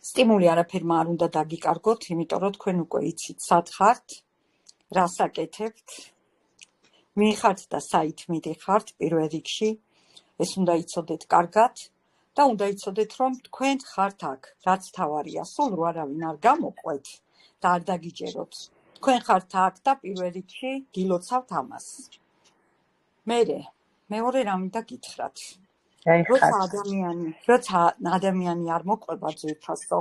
სტიმული არაფერმა არ უნდა დაგიკარგოთ, იმიტომ რომ თქვენ უკვე იცით სად ხართ, რას აკეთებთ. მიხართ და საით მიდიხართ პირველ რიგში, ეს უნდა იცოდეთ კარგად და უნდა იცოდეთ რომ თქვენ ხართ აქ, რაც თავარია, სულ რო არავინ არ გამოყვეთ და არ დაგიჯეროთ. თქვენ ხართ აქ და პირველ რიგში გილოცავთ ამას. მეორე რა მინდა გითხრათ. როცა ადამიანი არ მოყვება ძვირფასო,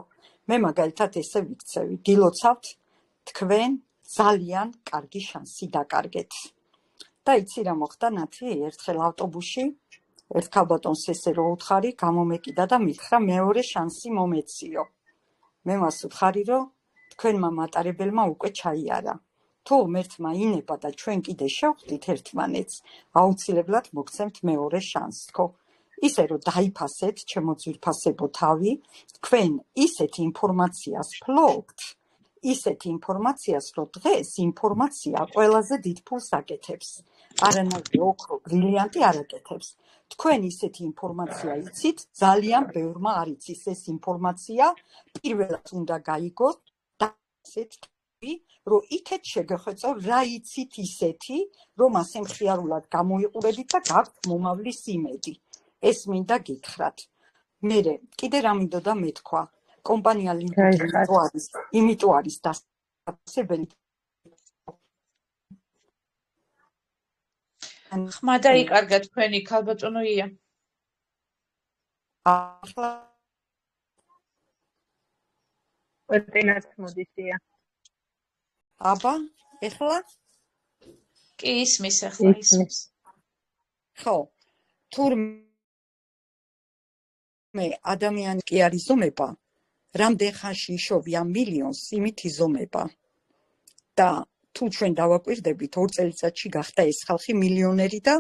მე მაგალითად ესე ვიქცევი, გილოცავთ თქვენ ძალიან კარგი შანსი დაკარგეთ. და იცი რა მოხდა ნათი, ერთხელ ავტობუსში ერთ ქალბატონს ესე რო უთხარი, გამომეკიდა და მითხრა მეორე შანსი მომეციო. მე მას ვთხარი რომ თქვენმა მატარებელმა უკვე ჩაიარა. თუ ღმერთმა ინება და ჩვენ კიდე შევხვდით ერთმანეთს, აუცილებლად მოგცემთ მეორე შანსს, ხო? ისე რომ დაიფასეთ, ჩემო ძვირფასებო თავი, თქვენ ისეთ ინფორმაციას ფლობთ, ისეთ ინფორმაციას, რომ დღეს ინფორმაცია ყველაზე დიდ ფულს აკეთებს. არანაირი ოქრო, ბრილიანტი არ აკეთებს. თქვენ ისეთი ინფორმაცია იცით, ძალიან ბევრმა არ იცის ეს ინფორმაცია, პირველად უნდა გაიგოთ და ასეთ რომ იქეთ შეგეხვეწო რა იცით ისეთი, რომ ასე მხიარულად გამოიყურებით და გაქვთ მომავლის იმედი. ეს მინდა გითხრათ. მერე კიდე რა მინდოდა მეთქვა. კომპანია იმიტომ არის დასაბუთებელი. ხმა დაიკარგა თქვენი ქალბატონო ია. ახლა ვეტინაც მოდისია. აბა, ეხლა? კი ისმის ახლა ისმის. ხო, თურმე ადამიანი კი არ იზომება, რამდენ ხანში იშოვია მილიონს, იმით იზომება. და თუ ჩვენ დავაკვირდებით, 2 წელიწადში გახდა ეს ხალხი მილიონერი და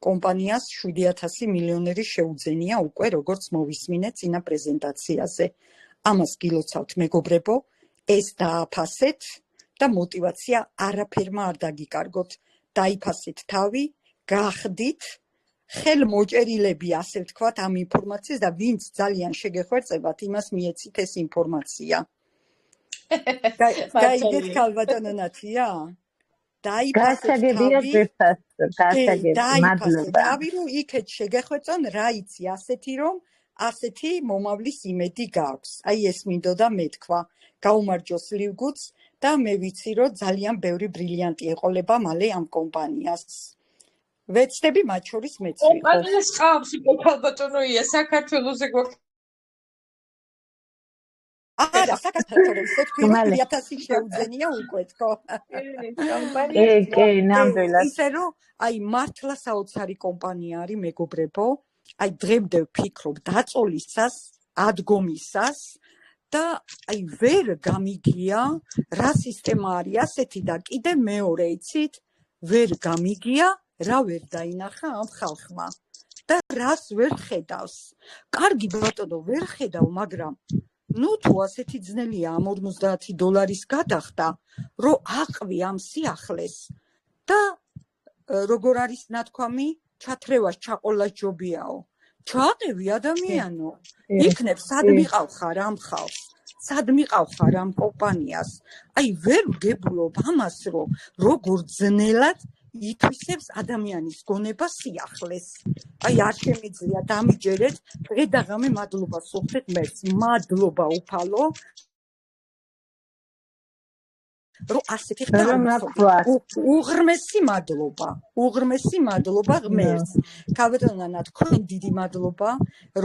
კომპანიას 7,000 მილიონერი შეუძენია უკვე, როგორც მოვისმინეთ წინა პრეზენტაციაზე. ამას გილოცავთ მეგობრებო, ეს დააფასეთ და мотивация არაფერმა არ დაგიკარგოთ. დაიფასეთ თავი, გახდით ხელმოჭერილები, ასე ვთქვათ, ამ ინფორმაციას და ვინც ძალიან შეგეხვერწებათ, იმას მიეცით ეს ინფორმაცია. გაიგეთ ქალბატონო ნათია? დაიფასეთ თავი, რომ იქეთ შეგეხვეწონ რა იცი, ასეთი რომ ასეთი მომავლის იმედი გაქვს. აი ეს მინდოდა მეთქვა. გაუმარჯოს ლივგუც და მე ვიცი რომ ძალიან ბევრი ბრილიანტი ეყოლება მალე ამ კომპანიას. ვეცდები მათ შორის მეც ვიყო. კომპანიას ყავს იყო ქალბატონოია საქართველოზე გვაქვს. არა, საქართველოს თქვი 2000 შეუძენია უკვე თქო. კი, ნამდვილად. ისე რომ აი მართლა საოცარი კომპანია არის მეგობრებო. აი დღემდე ვფიქრობ დაწოლისას, ადგომისას და აი ვერ გამიგია რა სისტემა არის ასეთი და კიდე მეორე იცით ვერ გამიგია რა ვერ დაინახა ამ ხალხმა და რას ვერ ხედავს. კარგი ბატონო ვერ ხედავ, მაგრამ ნუ თუ ასეთი ძნელია ამ $50 გადახდა, რომ აყვი ამ სიახლეს და როგორ არის ნათქვამი, ჩათრევას ჩაყოლას ჯობიაო. ჩააყევი ადამიანო, იქნებ სად მიყავხარ ამ ხალხს, სად მიყავხარ ამ კომპანიას. აი ვერ ვგებულობ ამას, რომ როგორ ძნელად ითვისებს ადამიანის გონება სიახლეს. აი არ შემიძლია დამიჯერეთ, დღე და ღამე მადლობა სულხეთ მერც. მადლობა უფალო. რომ ასეთი უღრმესი მადლობა ღმერთს. ქალბატონო თქვენ დიდი მადლობა,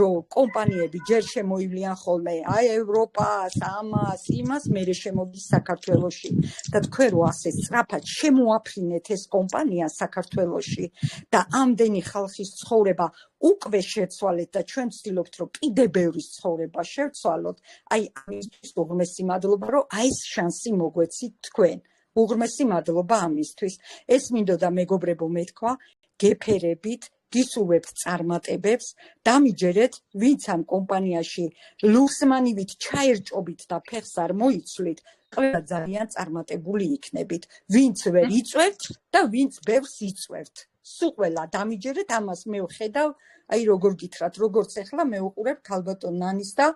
რომ კომპანიები ჯერ შემოივლიან ხოლმე აი ევროპას, ამას, იმას, მერე შემოდის საქართველოში და თქვენ რო ასე სწრაფად შემოაფრინეთ ეს კომპანია საქართველოში და ამდენი ხალხის ცხოვრება უკვე შეცვალეთ და ჩვენ ვცდილობთ რომ კიდე ბევრის ცხოვრება შევცვალოთ. აი ამისთვის უღრმესი მადლობა, რომ აი ეს შანსი მოგვეცით თქვენ. უღრმესი მადლობა ამისთვის. ეს მინდოდა მეგობრებო მეთქვა, გეფერებით, გისურვებთ წარმატებებს, დამიჯერეთ, ვინც ამ კომპანიაში ლურსმანივით ჩაერჭობით და ფეხს არ მოიცვლით, ყველა ძალიან წარმატებული იქნებით. ვინც ვერ იწვევთ და ვინც ბევრს იწვევთ. სულ ყველა დამიჯერეთ, ამას მე ვხედავ, აი როგორ გითხრათ, როგორც ახლა მე უყურებ ქალბატონ ნანის და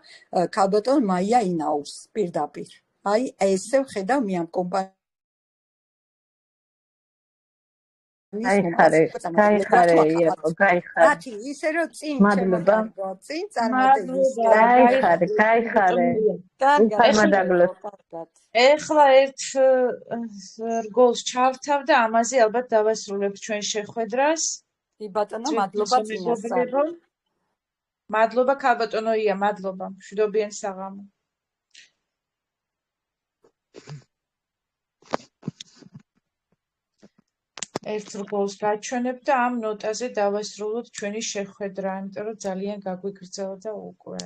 ქალბატონ მაია ინაურს პირდაპირ. აი ესე ვხედავ მე ამ კომპანიას. გაიხარე, იაკო, გაიხარე. ათი, ისე რომ წინ მადლობა. წინ წარმატებებს. გაიხარე. ეხლა ერთ რგოლს ჩავთავ და ამაზე ალბათ დავასრულებ ჩვენ შეხვედრას. კი ბატონო, მადლობა წინასწარ. მადლობა ქალბატონოია, მადლობა. მშვიდობიან საღამო. ერთ რგოლს გაჩვენებ და ამ ნოტაზე დავასრულოთ ჩვენი შეხვედრა, იმიტომ რომ ძალიან გაგვიგრძელა და უკვე.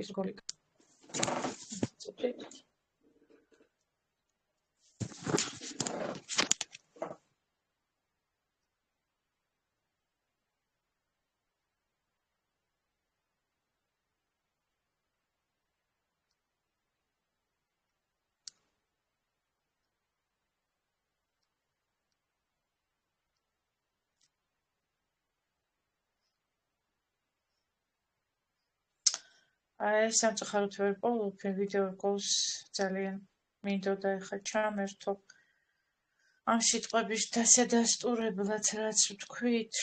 ის რგოლი. აი სამწუხაროდ ვერ პოულობ ვიდეო რგოლს ძალიან მინდოდა ეხლა ჩამერთო ამ სიტყვების დასადასტურებლად რაც ვთქვით.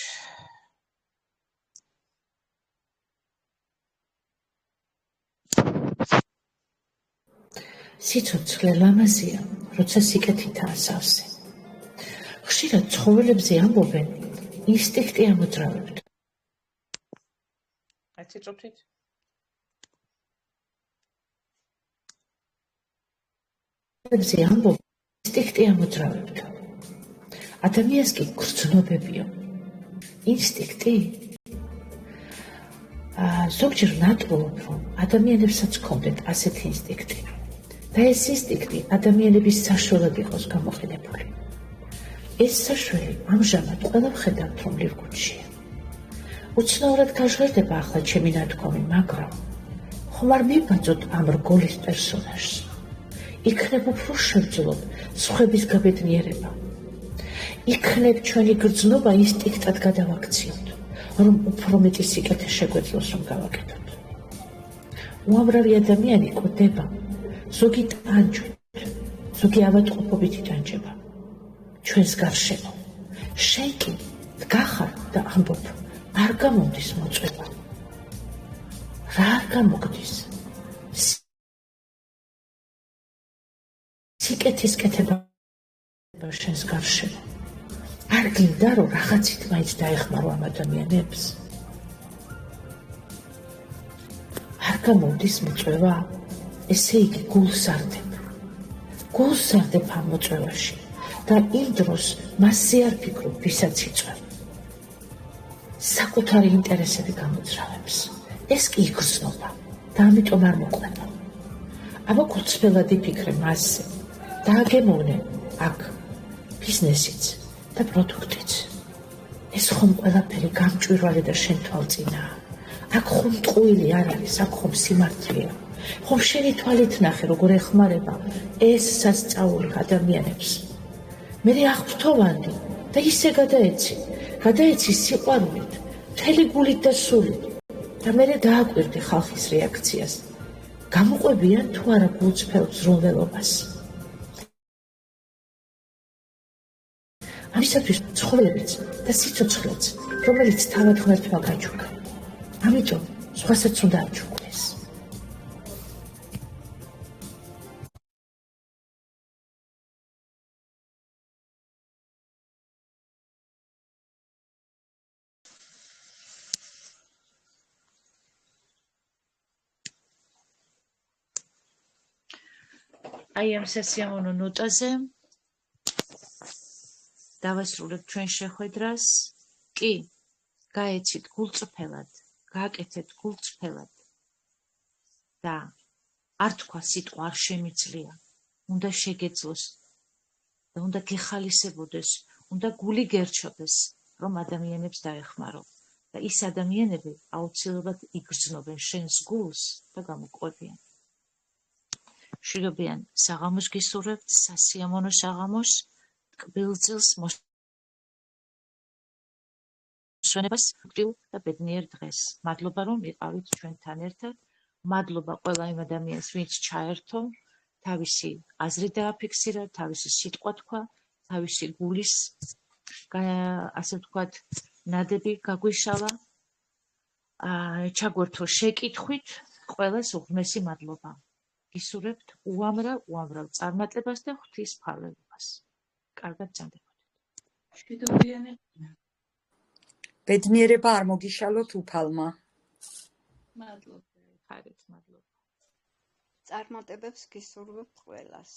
სიცოცხლე ლამაზია, როცა სიკეთითაა სავსე. ხშირად ცხოველებზე ამბობენ ინსტინქტი ამოძრავებთ. აი წიწვით. ინსტინქტი ამოძრავებთ. ადამიანს კი გრძნობებიო. ინსტინქტი? ზოგჯერ ნატყუობ, რომ ადამიანებსაც ჰქონდეთ ასეთი ინსტინქტი. და ეს ინსტინქტი ადამიანების საშუალოდ იყოს გამოყენებული. ეს საშველი ამჟამად ყველა ვხედავთ, რომ ლირგუთშია. უცნაურად გაჟღერდება ახლა ჩემი ნათქვამი, მაგრამ ხომ არ მივბაძოთ ამ რგოლის პერსონაჟს. იქნებ უფრო შევძლოთ სხვების გაბედნიერება. იქნებ ჩვენი გრძნობა ინსტინქტად გადავაქციოთ. რომ უფრო მეტი სიკეთე შეგვეძლოს რომ გავაკეთოთ. უამრავი ადამიანი კვდება, ზოგი ტანჯვით, ზოგი ავადმყოფობით იტანჯება ჩვენს გარშემო. შენ კი დგახარ და ამბობ, არ გამომდის მოწვევა. რა არ გამოგდის? სიკეთის კეთება შენს გარშემო. არ გინდა რომ რაღაცით მაინც დაეხმარო ამ ადამიანებს? არ გამომდის მოწვევა? ესე იგი გულს არდებ ამ მოწვევაში და იმ დროს მასზე არ ფიქრობ, ვისაც იწვევ. საკუთარი ინტერესები გამოძრავებს. ეს კი იგრძნობა და ამიტომ არ მოყვება. აბა კურცფელად იფიქრე მასზე და აგემოვნე აქ ბიზნესიც და პროდუქტიც. ეს ხომ ყველაფერი გამჭვირვალე და შენ თვალწინაა. აქ ხომ ტყუილი არ არის, აქ ხომ სიმართლეა. ხომ შენი თვალით ნახე, როგორ ეხმარება ეს სასწაული ადამიანებს. მე აღფრთოვანდი და ისე გადაეცი სიყვარულით, მთელი გულით და სულით და მე დააკვირდი ხალხის რეაქციას. გამოყვებიან თუ არა გულწრფელ ზრუნველობას. ამისათვის ცხოველებიც და სიცოცხლეც, რომელიც თავად ღმერთმა გაჩუქა. ამიტომ სხვასაც უნდა აჩუქდეს. აი ამ სასიამოვნო ნოტაზე დავასრულებთ ჩვენ შეხვედრას. კი, გაეცით გულწრფელად, გააკეთეთ გულწრფელად და არ თქვა სიტყვა არ შემიძლია, უნდა შეგეძლოს და უნდა გეხალისებოდეს, უნდა გული გერჩოდეს, რომ ადამიანებს დაეხმარო და ის ადამიანები აუცილებლად იგრძნობენ შენს გულს და გამოყვებიან. მშვიდობიან საღამოს გისურვებთ, სასიამოვნო საღამოს, ტკბილ წილს მოსვენებას და ბედნიერ დღეს. მადლობა რომ იყავით ჩვენთან ერთად. მადლობა ყველა იმ ადამიანს, ვინც ჩაერთო, თავისი აზრი დააფიქსირა, თავისი სიტყვა თქვა, თავისი გულის ასე ვთქვათ, ნადები გაგვიშალა. ჩაგვერთო შეკითხვით, ყველას უღრმესი მადლობა. გისურვებთ უამრავ წარმატებას და ღვთისმფარველობას. კარგად გრძანდებოდეთ. მშვიდობიანი. ბედნიერება არ მოგიშალოთ უფალმა. მადლობა. ხარით მადლობა. წარმატებებს გისურვებთ ყველას.